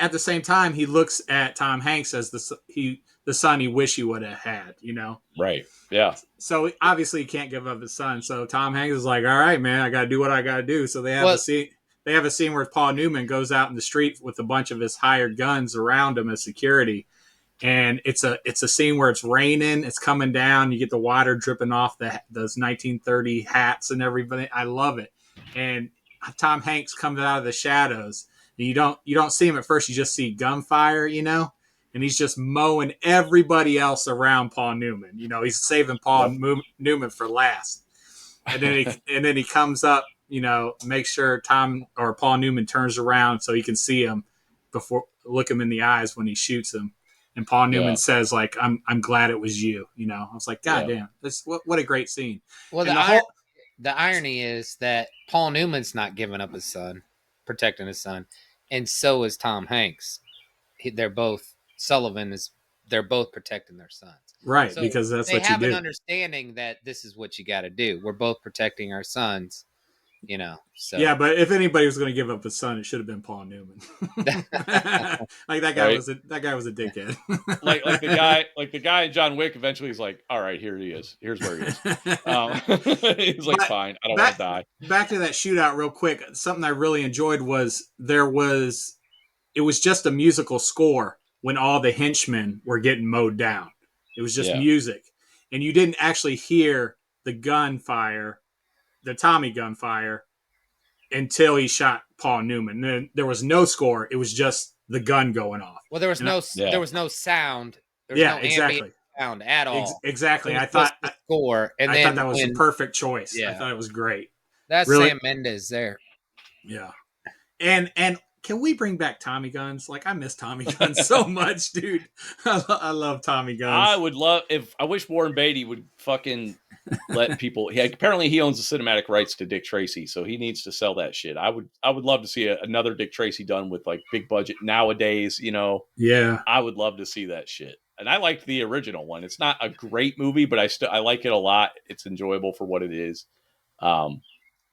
[SPEAKER 2] at the same time, he looks at Tom Hanks as the son he wish he would have had, you know.
[SPEAKER 1] Right. Yeah.
[SPEAKER 2] So obviously he can't give up his son. So Tom Hanks is like, all right, man, I got to do what I got to do. So they have a scene. They have a scene where Paul Newman goes out in the street with a bunch of his hired guns around him as security, and it's a scene where it's raining, it's coming down, you get the water dripping off those 1930 hats and everything. I love it. And Tom Hanks comes out of the shadows. And you don't see him at first. You just see gunfire, you know, and he's just mowing everybody else around Paul Newman. You know, he's saving Paul Newman for last. And then he comes up, you know, make sure Paul Newman turns around so he can see him before look him in the eyes when he shoots him. And Paul Newman says, like, I'm glad it was you. You know, I was like, God damn, what a great scene.
[SPEAKER 3] Well, the irony is that Paul Newman's not giving up his son, protecting his son, and so is Tom Hanks. They're both protecting their sons.
[SPEAKER 2] Right, so because that's what you do. They
[SPEAKER 3] have an understanding that this is what you got to do. We're both protecting our sons, you know. So
[SPEAKER 2] yeah, but if anybody was going to give up his son, it should have been Paul Newman. Like that guy was a dickhead.
[SPEAKER 1] like the guy in John Wick. Eventually, he's like, "All right, here he is. Here's where he is." He's like, "Fine, I don't want to die."
[SPEAKER 2] Back to that shootout, real quick. Something I really enjoyed was it was just a musical score when all the henchmen were getting mowed down. It was just music. And you didn't actually hear the gunfire, the Tommy gunfire, until he shot Paul Newman. Then there was no score. It was just the gun going off.
[SPEAKER 3] Well, there was no sound. There was no
[SPEAKER 2] exactly.
[SPEAKER 3] Sound at all.
[SPEAKER 2] Exactly. I thought
[SPEAKER 3] the score. And
[SPEAKER 2] I thought that was a perfect choice. Yeah. I thought it was great.
[SPEAKER 3] That's really? Sam Mendes there.
[SPEAKER 2] Yeah. And can we bring back Tommy guns? Like, I miss Tommy guns so much, dude. I love Tommy guns.
[SPEAKER 1] I wish Warren Beatty would fucking let people. Apparently he owns the cinematic rights to Dick Tracy, so he needs to sell that shit. I would love to see another Dick Tracy done with like big budget nowadays. You know,
[SPEAKER 2] yeah,
[SPEAKER 1] I would love to see that shit. And I liked the original one. It's not a great movie, but I like it a lot. It's enjoyable for what it is. And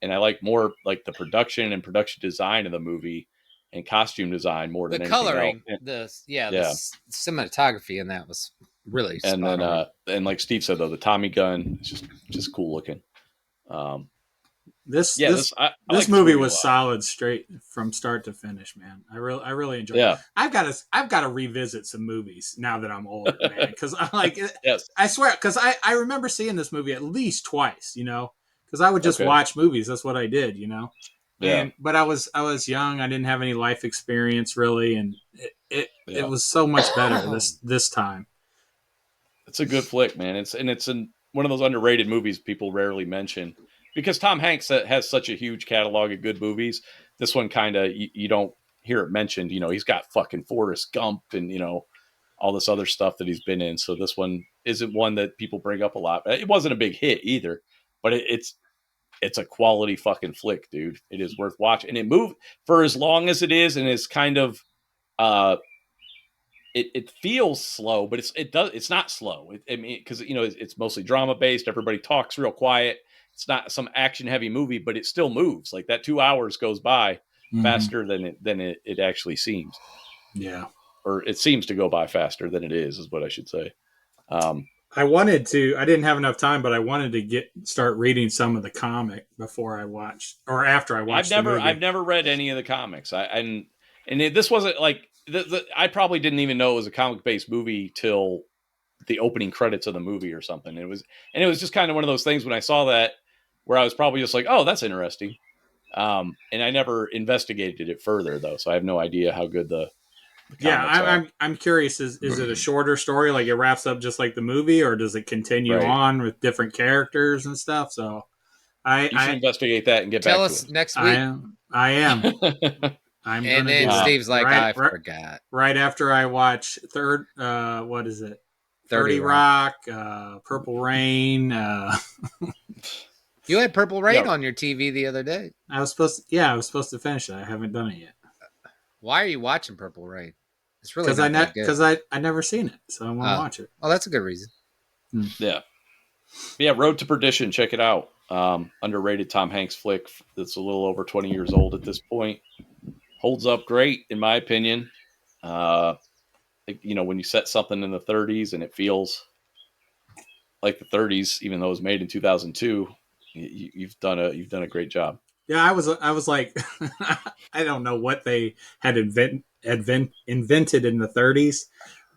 [SPEAKER 1] I like more like the production and production design of the movie. And costume design more than
[SPEAKER 3] the
[SPEAKER 1] anything
[SPEAKER 3] coloring,
[SPEAKER 1] else.
[SPEAKER 3] The cinematography in that was really.
[SPEAKER 1] And then, and like Steve said, though, the Tommy gun is just cool looking.
[SPEAKER 2] This movie was solid straight from start to finish, man. I really enjoyed it. I've got to revisit some movies now that I'm older, man. Because I like it.
[SPEAKER 1] Yes.
[SPEAKER 2] I swear, because I remember seeing this movie at least twice, you know, because I would just watch movies. That's what I did, you know. Yeah. But I was young. I didn't have any life experience really, and it was so much better this time.
[SPEAKER 1] It's a good flick, man. It's one of those underrated movies people rarely mention because Tom Hanks has such a huge catalog of good movies. This one kind of you don't hear it mentioned. You know, he's got fucking Forrest Gump and you know all this other stuff that he's been in. So this one isn't one that people bring up a lot. It wasn't a big hit either, but it's a quality fucking flick, dude. It is worth watching. And it moved for as long as it is and it's kind of it feels slow, but it's not slow. I mean, because you know it's mostly drama based. Everybody talks real quiet. It's not some action heavy movie, but it still moves. Like that 2 hours goes by faster than it actually seems.
[SPEAKER 2] Yeah.
[SPEAKER 1] Or it seems to go by faster than it is what I should say.
[SPEAKER 2] I didn't have enough time, but I wanted to start reading some of the comic before I watched or after I watched
[SPEAKER 1] I've never read any of the comics. This wasn't like I probably didn't even know it was a comic based movie till the opening credits of the movie or something. It was just kind of one of those things when I saw that where I was probably just like, oh, that's interesting. And I never investigated it further though. So I have no idea how good the
[SPEAKER 2] I'm curious. Is it a shorter story, like it wraps up just like the movie, or does it continue on with different characters and stuff? So,
[SPEAKER 1] you should investigate that and get back to us
[SPEAKER 3] next week.
[SPEAKER 2] I am.
[SPEAKER 3] And then Steve's like, I forgot.
[SPEAKER 2] Right after I watch what is it? 30 Rock, Purple Rain.
[SPEAKER 3] You had Purple Rain on your TV the other day.
[SPEAKER 2] I was supposed to finish it. I haven't done it yet.
[SPEAKER 3] Why are you watching Purple Rain? It's really
[SPEAKER 2] because I never seen it, so I want to watch it.
[SPEAKER 3] Oh, that's a good reason.
[SPEAKER 1] Yeah. Road to Perdition. Check it out. Underrated Tom Hanks flick that's a little over 20 years old at this point. Holds up great, in my opinion. When you set something in the 30s and it feels like the 30s, even though it was made in 2002, you've done a great job.
[SPEAKER 2] Yeah, I was like, I don't know what they had invented in the 30s,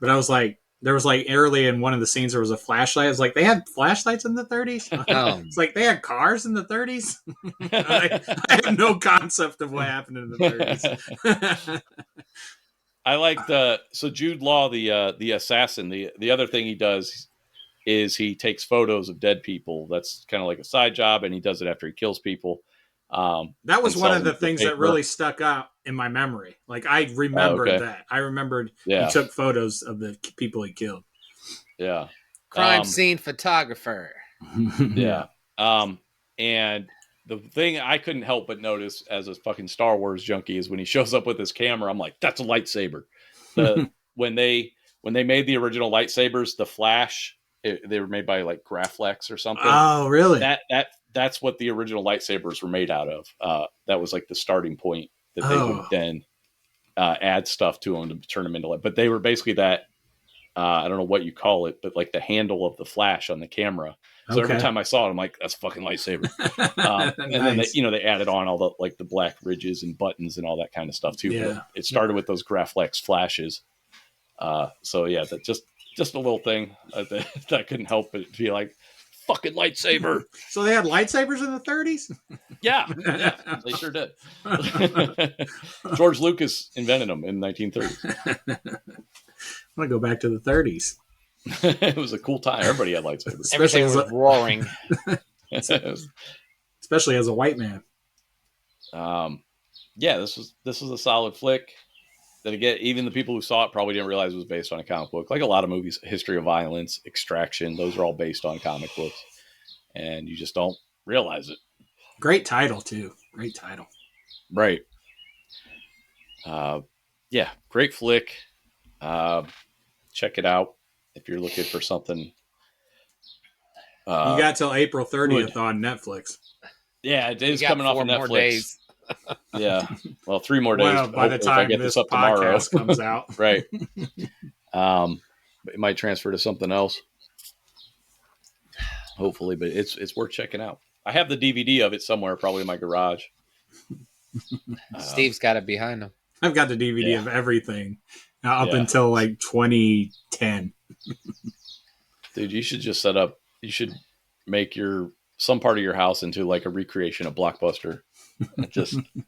[SPEAKER 2] but I was like, there was like early in one of the scenes there was a flashlight. I was like, they had flashlights in the 30s. It's like they had cars in the 30s. I have no concept of what happened in the 30s.
[SPEAKER 1] I like so Jude Law, the assassin. The other thing he does is he takes photos of dead people. That's kind of like a side job, and he does it after he kills people.
[SPEAKER 2] That was one of the things that really stuck out in my memory. Like I remembered that. I remembered he took photos of the people he killed.
[SPEAKER 1] Yeah.
[SPEAKER 3] Crime scene photographer.
[SPEAKER 1] Yeah. And the thing I couldn't help but notice as a fucking Star Wars junkie is when he shows up with his camera, I'm like, that's a lightsaber. When they made the original lightsabers, the flash, they were made by like Graflex or something.
[SPEAKER 2] Oh, really?
[SPEAKER 1] That's what the original lightsabers were made out of. That was like the starting point that they would then add stuff to them to turn them into light. But they were basically that. I don't know what you call it, but like the handle of the flash on the camera. So every time I saw it, I'm like, that's a fucking lightsaber. And then they added on all the like the black ridges and buttons and all that kind of stuff too.
[SPEAKER 2] Yeah.
[SPEAKER 1] But it started with those Graflex flashes. That just a little thing that I couldn't help but be like, fucking lightsaber.
[SPEAKER 2] So they had lightsabers in the 30s?
[SPEAKER 1] Yeah, they sure did. George Lucas invented them in the 1930s.
[SPEAKER 2] I want to go back to the 30s.
[SPEAKER 1] It was a cool time. Everybody had lightsabers.
[SPEAKER 3] Everything was roaring.
[SPEAKER 2] Especially as a white man.
[SPEAKER 1] This was a solid flick. That again, even the people who saw it probably didn't realize it was based on a comic book. Like a lot of movies, History of Violence, Extraction, those are all based on comic books. And you just don't realize it.
[SPEAKER 2] Great title, too. Great title.
[SPEAKER 1] Right. Great flick. Check it out if you're looking for something.
[SPEAKER 2] You got till April 30th on Netflix.
[SPEAKER 1] Yeah, it is coming off of Netflix.
[SPEAKER 3] Days.
[SPEAKER 1] Yeah. Well, 3 more days.
[SPEAKER 2] Well, by the time this podcast comes out.
[SPEAKER 1] Right. It might transfer to something else. Hopefully, but it's worth checking out. I have the DVD of it somewhere, probably in my garage.
[SPEAKER 3] Steve's got it behind him.
[SPEAKER 2] I've got the DVD of everything up until like 2010.
[SPEAKER 1] Dude, you should just you should make some part of your house into like a recreation of Blockbuster. You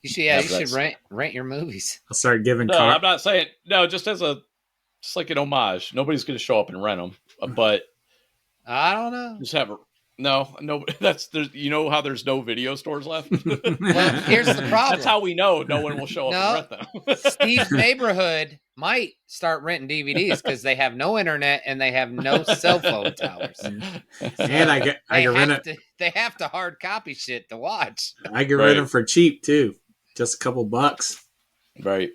[SPEAKER 3] should rent your movies.
[SPEAKER 2] I'll start giving.
[SPEAKER 1] I'm not saying just like an homage. Nobody's going to show up and rent them, but
[SPEAKER 3] I don't know.
[SPEAKER 1] Just have no. You know how there's no video stores left.
[SPEAKER 3] Well, here's the problem.
[SPEAKER 1] That's how we know no one will show up and rent them.
[SPEAKER 3] Steve's neighborhood might start renting DVDs because they have no internet and they have no cell phone towers.
[SPEAKER 2] And
[SPEAKER 3] they have to hard copy shit to watch.
[SPEAKER 2] I get rid of them for cheap too, just a couple bucks.
[SPEAKER 1] Right.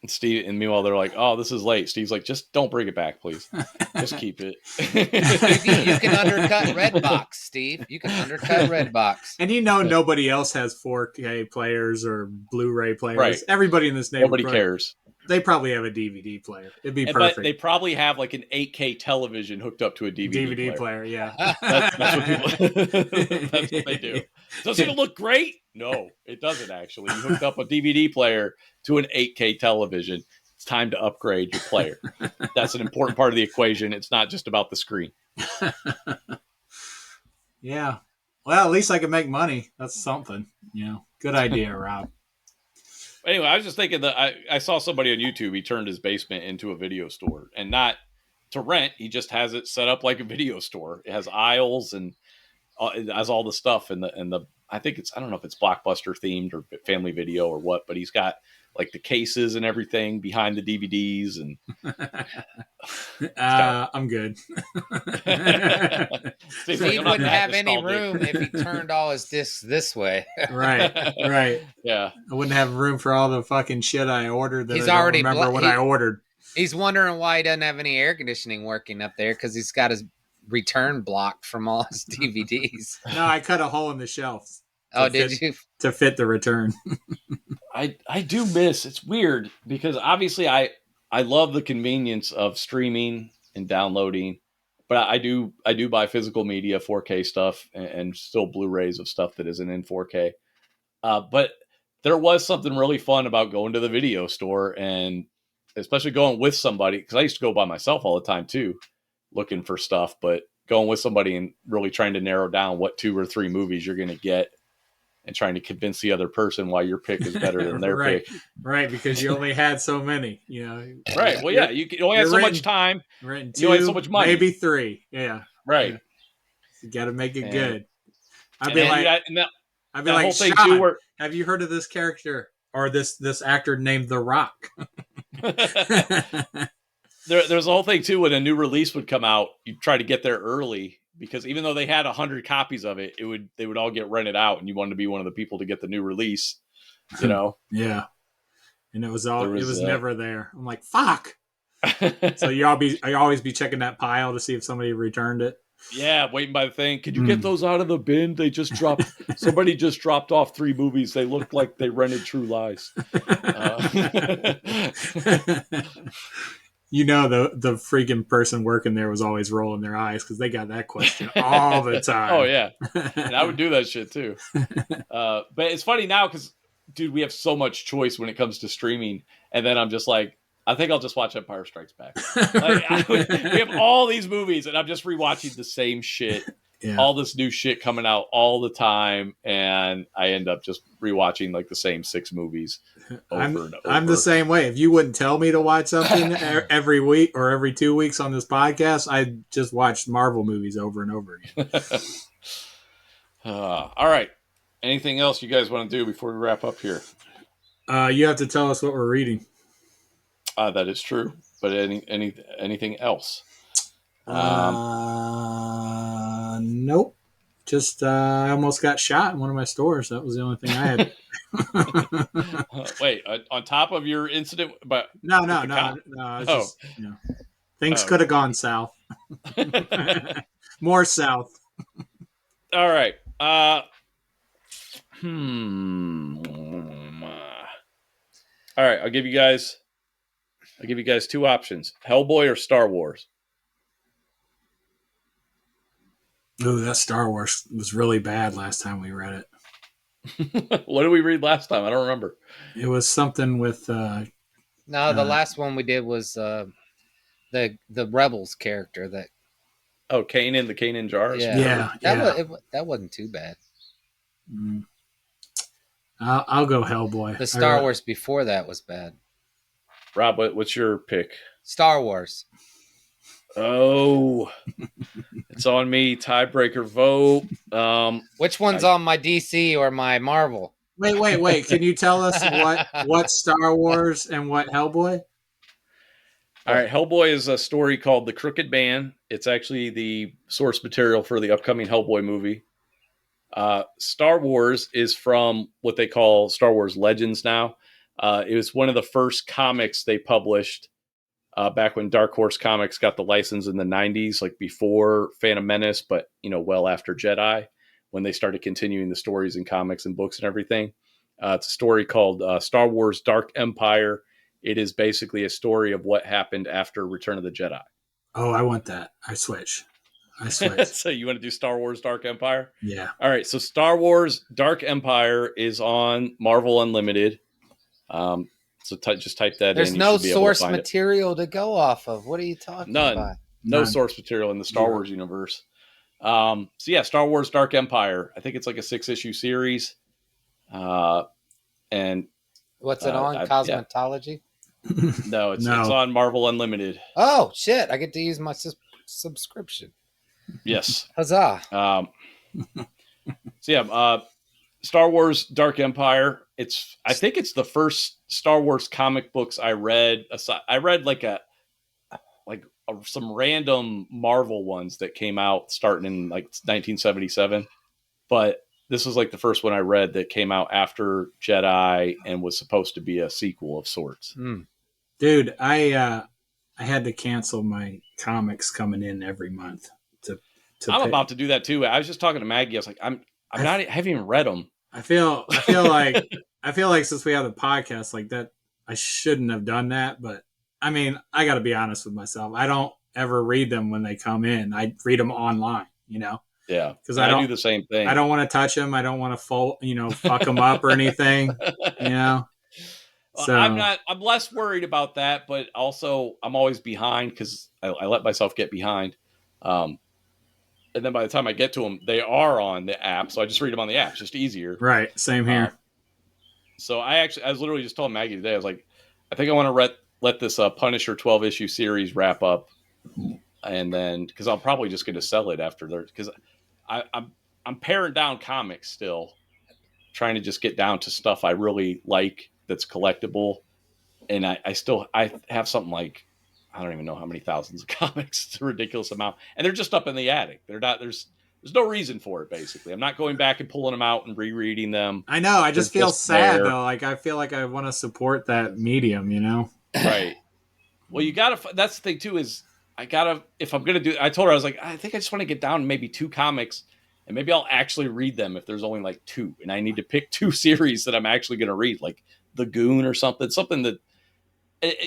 [SPEAKER 1] And Steve, and meanwhile they're like, "Oh, this is late." Steve's like, "Just don't bring it back, please. Just keep it."
[SPEAKER 3] You can undercut Redbox, Steve. You can undercut Redbox.
[SPEAKER 2] And nobody else has 4K players or Blu-ray players.
[SPEAKER 1] Right.
[SPEAKER 2] Everybody in this neighborhood.
[SPEAKER 1] Nobody cares.
[SPEAKER 2] They probably have a DVD player. It'd be perfect.
[SPEAKER 1] But they probably have like an 8K television hooked up to a DVD
[SPEAKER 2] player. Yeah.
[SPEAKER 1] That's what they do. Does it look great? No, it doesn't actually. You hooked up a DVD player to an 8K television. It's time to upgrade your player. That's an important part of the equation. It's not just about the screen.
[SPEAKER 2] Yeah. Well, at least I can make money. That's something. Good idea, Rob.
[SPEAKER 1] Anyway, I was just thinking that I saw somebody on YouTube. He turned his basement into a video store, and not to rent. He just has it set up like a video store. It has aisles and it has all the stuff. And the I think I don't know if it's Blockbuster themed or Family Video or what, but he's got like the cases and everything behind the DVDs. And
[SPEAKER 2] I'm good.
[SPEAKER 3] He wouldn't have any room if he turned all his discs this way.
[SPEAKER 2] Right.
[SPEAKER 1] Yeah.
[SPEAKER 2] I wouldn't have room for all the fucking shit I ordered that
[SPEAKER 3] He's
[SPEAKER 2] I don't
[SPEAKER 3] already
[SPEAKER 2] remember what I ordered.
[SPEAKER 3] He's wondering why he doesn't have any air conditioning working up there because he's got his return blocked from all his DVDs.
[SPEAKER 2] No, I cut a hole in the shelves.
[SPEAKER 3] Oh, did you?
[SPEAKER 2] To fit the return.
[SPEAKER 1] I do miss, it's weird because obviously I love the convenience of streaming and downloading, but I do buy physical media, 4K stuff, and still Blu-rays of stuff that isn't in 4K. But there was something really fun about going to the video store, and especially going with somebody, because I used to go by myself all the time too, looking for stuff, but going with somebody and really trying to narrow down what 2 or 3 movies you're going to get and trying to convince the other person why your pick is better than their pick.
[SPEAKER 2] Right, because you only had so many, you know.
[SPEAKER 1] Right. Well, yeah, you only have so much time.
[SPEAKER 2] Renting 2,
[SPEAKER 1] you only have so much money.
[SPEAKER 2] Maybe 3. Yeah.
[SPEAKER 1] Right.
[SPEAKER 2] Yeah. You got to make it good.
[SPEAKER 1] I'd be like,
[SPEAKER 2] Sean, have you heard of this character or this actor named The Rock?
[SPEAKER 1] There's a whole thing too. When a new release would come out, you'd try to get there early because even though they had 100 copies of it, they would all get rented out, and you wanted to be one of the people to get the new release. You know?
[SPEAKER 2] Yeah. And it was never there. I'm like, fuck. So I always be checking that pile to see if somebody returned it.
[SPEAKER 1] Yeah, waiting by the thing. Could you get those out of the bin? They just dropped. Somebody just dropped off 3 movies. They look like they rented True Lies.
[SPEAKER 2] You know, the freaking person working there was always rolling their eyes because they got that question all the time.
[SPEAKER 1] Oh yeah, and I would do that shit too. But it's funny now because, dude, we have so much choice when it comes to streaming, and then I'm just like, I think I'll just watch Empire Strikes Back. We have all these movies, and I'm just rewatching the same shit. Yeah. All this new shit coming out all the time, and I end up just rewatching like the same 6 movies over and over.
[SPEAKER 2] I'm the same way. If you wouldn't tell me to watch something every week or every 2 weeks on this podcast, I just watched Marvel movies over and over again.
[SPEAKER 1] All right. Anything else you guys want to do before we wrap up here?
[SPEAKER 2] You have to tell us what we're reading.
[SPEAKER 1] That is true. But anything else?
[SPEAKER 2] Nope. Just I almost got shot in one of my stores. That was the only thing I had.
[SPEAKER 1] Wait, on top of your incident, but
[SPEAKER 2] no. Just, things could have gone south. More south.
[SPEAKER 1] All right. All right. I'll give you guys 2 options: Hellboy or Star Wars.
[SPEAKER 2] Ooh, that Star Wars was really bad last time we read it.
[SPEAKER 1] What did we read last time? I don't remember.
[SPEAKER 2] It was something with...
[SPEAKER 3] the last one we did was the Rebels character. That.
[SPEAKER 1] Oh, Kanan, the Kanan Jars?
[SPEAKER 2] Yeah.
[SPEAKER 3] That wasn't too bad.
[SPEAKER 2] I'll go Hellboy.
[SPEAKER 3] The Star Wars before that was bad.
[SPEAKER 1] Rob, what's your pick?
[SPEAKER 3] Star Wars.
[SPEAKER 1] Oh, it's on me. Tiebreaker vote.
[SPEAKER 3] Which one's on my DC or my Marvel?
[SPEAKER 2] Wait. Can you tell us what Star Wars and what Hellboy?
[SPEAKER 1] All right. Hellboy is a story called The Crooked Man. It's actually the source material for the upcoming Hellboy movie. Star Wars is from what they call Star Wars Legends now. It was one of the first comics they published back when Dark Horse Comics got the license in the 90s, like before Phantom Menace, but, well after Jedi, when they started continuing the stories in comics and books and everything. It's a story called Star Wars Dark Empire. It is basically a story of what happened after Return of the Jedi.
[SPEAKER 2] Oh, I want that. I switch.
[SPEAKER 1] So you want to do Star Wars Dark Empire?
[SPEAKER 2] Yeah.
[SPEAKER 1] All right. So Star Wars Dark Empire is on Marvel Unlimited. So just type that
[SPEAKER 3] There's
[SPEAKER 1] in.
[SPEAKER 3] There's no source material to go off of. What are you talking about?
[SPEAKER 1] No source material in the Star Wars universe. So yeah, Star Wars Dark Empire. I think it's like a 6-issue series. And
[SPEAKER 3] what's it on? Cosmetology?
[SPEAKER 1] No, it's on Marvel Unlimited.
[SPEAKER 3] Oh shit! I get to use my subscription.
[SPEAKER 1] Yes.
[SPEAKER 3] Huzzah!
[SPEAKER 1] So yeah, Star Wars Dark Empire. I think it's the first Star Wars comic books I read. I read some random Marvel ones that came out starting in like 1977, but this was like the first one I read that came out after Jedi and was supposed to be a sequel of sorts.
[SPEAKER 2] Dude, I had to cancel my comics coming in every month to
[SPEAKER 1] I'm about to do that too. I was just talking to Maggie. I was like, I haven't even read them.
[SPEAKER 2] I feel like since we have the podcast like that, I shouldn't have done that. But I mean, I got to be honest with myself. I don't ever read them when they come in. I read them online,
[SPEAKER 1] Yeah,
[SPEAKER 2] because
[SPEAKER 1] I do the same thing.
[SPEAKER 2] I don't want to touch them. I don't want to fuck them up or anything. So
[SPEAKER 1] I'm less worried about that, but also I'm always behind because I let myself get behind. And then by the time I get to them, they are on the app. So I just read them on the app. It's just easier.
[SPEAKER 2] Right. Same here.
[SPEAKER 1] So I was literally just telling Maggie today, I was like, I think I want to let this Punisher 12 issue series wrap up. And then, because I'm probably just going to sell it after there, because I'm paring down comics still, trying to just get down to stuff I really like that's collectible. And I have something like, I don't even know how many thousands of comics. It's a ridiculous amount. And they're just up in the attic. They're not, there's no reason for it, basically. I'm not going back and pulling them out and rereading them.
[SPEAKER 2] I know. I just feel sad, though. Like, I feel like I want to support that medium,
[SPEAKER 1] Right. Well, you got to, that's the thing, too, is if I'm going to do, I told her, I was like, I think I just want to get down to maybe 2 comics, and maybe I'll actually read them if there's only like 2. And I need to pick 2 series that I'm actually going to read, like The Goon or something that,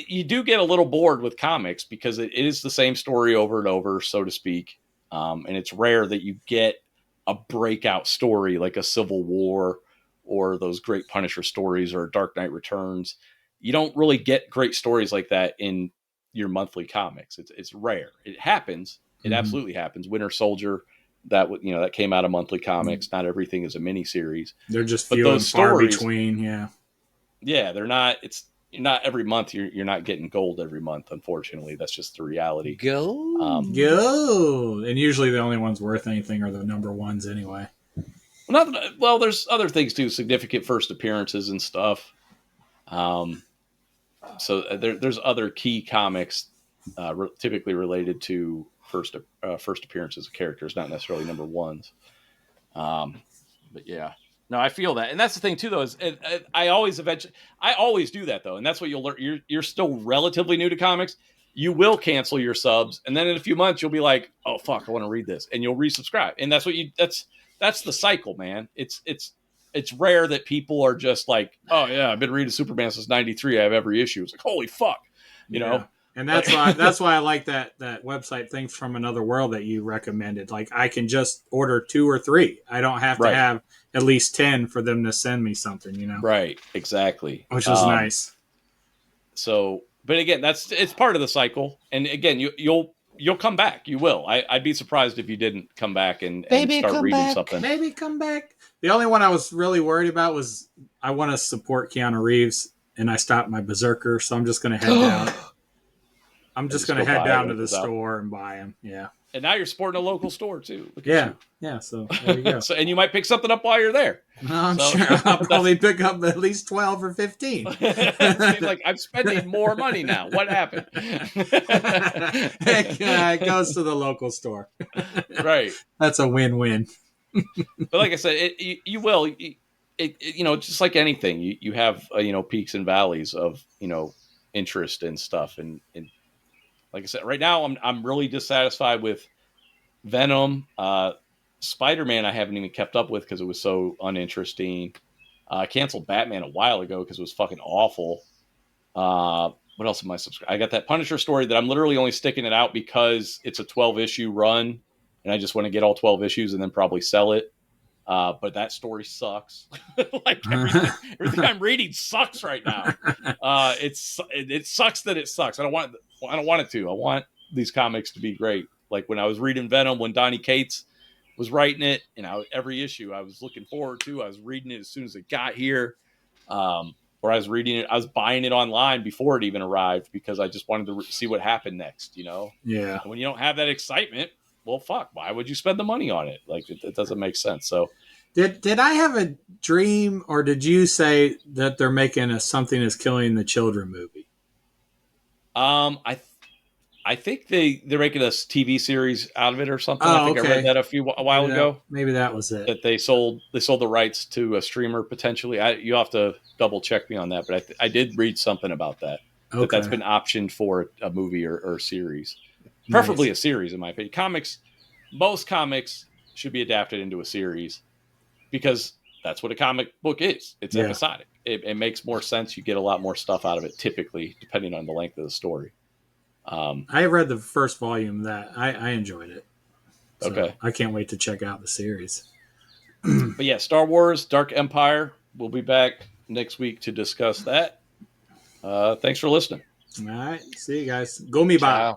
[SPEAKER 1] you do get a little bored with comics because it is the same story over and over, so to speak. And it's rare that you get a breakout story like a Civil War or those great Punisher stories or Dark Knight Returns. You don't really get great stories like that in your monthly comics. It's rare. It happens. It absolutely happens. Winter Soldier, that came out of monthly comics. Not everything is a mini series.
[SPEAKER 2] They're just few and far between.
[SPEAKER 1] Yeah, they're not. Not every month. You're not getting gold every month. Unfortunately, that's just the reality.
[SPEAKER 3] Gold,
[SPEAKER 2] and usually the only ones worth anything are the number ones anyway.
[SPEAKER 1] Well, there's other things too. Significant first appearances and stuff. So there's other key comics, typically related to first appearances of characters, not necessarily number ones. But yeah. No, I feel that. And that's the thing too, though, is I always do that though. And that's what you'll learn. You're still relatively new to comics. You will cancel your subs. And then in a few months, you'll be like, oh fuck, I want to read this. And you'll resubscribe. And that's the cycle, man. It's rare that people are just like, oh yeah, I've been reading Superman since 93. I have every issue. It's like, holy fuck, you know?
[SPEAKER 2] And that's why I like that website, Things from Another World, that you recommended. Like, I can just order 2 or 3. I don't have to have at least 10 for them to send me something,
[SPEAKER 1] Right, exactly.
[SPEAKER 2] Which is nice.
[SPEAKER 1] So, but again, it's part of the cycle. And again, you'll come back. You will. I'd be surprised if you didn't come back and start reading something.
[SPEAKER 2] Maybe come back. The only one I was really worried about was I want to support Keanu Reeves, and I stopped my Berserker, so I'm just going to head down. I'm just going to head down to the store and buy them. Yeah.
[SPEAKER 1] And now you're supporting a local store too.
[SPEAKER 2] Yeah. So there you go.
[SPEAKER 1] And you might pick something up while you're there.
[SPEAKER 2] I'm sure I'll probably pick up at least 12 or 15.
[SPEAKER 1] It seems like I'm spending more money now. What happened?
[SPEAKER 2] It goes to the local store.
[SPEAKER 1] Right.
[SPEAKER 2] That's a win-win.
[SPEAKER 1] But like I said, you will. Just like anything, you have peaks and valleys of interest and stuff, and like I said, right now I'm really dissatisfied with Venom. Spider-Man I haven't even kept up with because it was so uninteresting. I canceled Batman a while ago because it was fucking awful. What else am I subscribed? I got that Punisher story that I'm literally only sticking it out because it's a 12-issue run, and I just want to get all 12 issues and then probably sell it. But that story sucks. Like everything I'm reading sucks right now. It sucks that it sucks. I don't want it to. I want these comics to be great. Like when I was reading Venom, when Donny Cates was writing it, every issue I was looking forward to. I was reading it as soon as it got here. Or I was reading it. I was buying it online before it even arrived because I just wanted to see what happened next. Yeah. And when you don't have that excitement, well, fuck. Why would you spend the money on it? Like it doesn't make sense. So
[SPEAKER 2] Did I have a dream, or did you say that they're making a Something Is Killing the Children movie?
[SPEAKER 1] I think they're making a TV series out of it or something. I
[SPEAKER 2] Oh,
[SPEAKER 1] think I read
[SPEAKER 2] okay.
[SPEAKER 1] that a while ago.
[SPEAKER 2] Maybe that was it.
[SPEAKER 1] That they sold the rights to a streamer potentially. You have to double check me on that, but I did read something about that.
[SPEAKER 2] Okay.
[SPEAKER 1] That's been optioned for a movie or series, preferably a series in my opinion. Most comics should be adapted into a series because that's what a comic book is. It's episodic. It makes more sense. You get a lot more stuff out of it typically, depending on the length of the story.
[SPEAKER 2] I read the first volume. That I enjoyed it. So
[SPEAKER 1] okay.
[SPEAKER 2] I can't wait to check out the series.
[SPEAKER 1] But yeah, Star Wars Dark Empire. We'll be back next week to discuss that. Thanks for listening.
[SPEAKER 2] All right. See you guys. Go me by.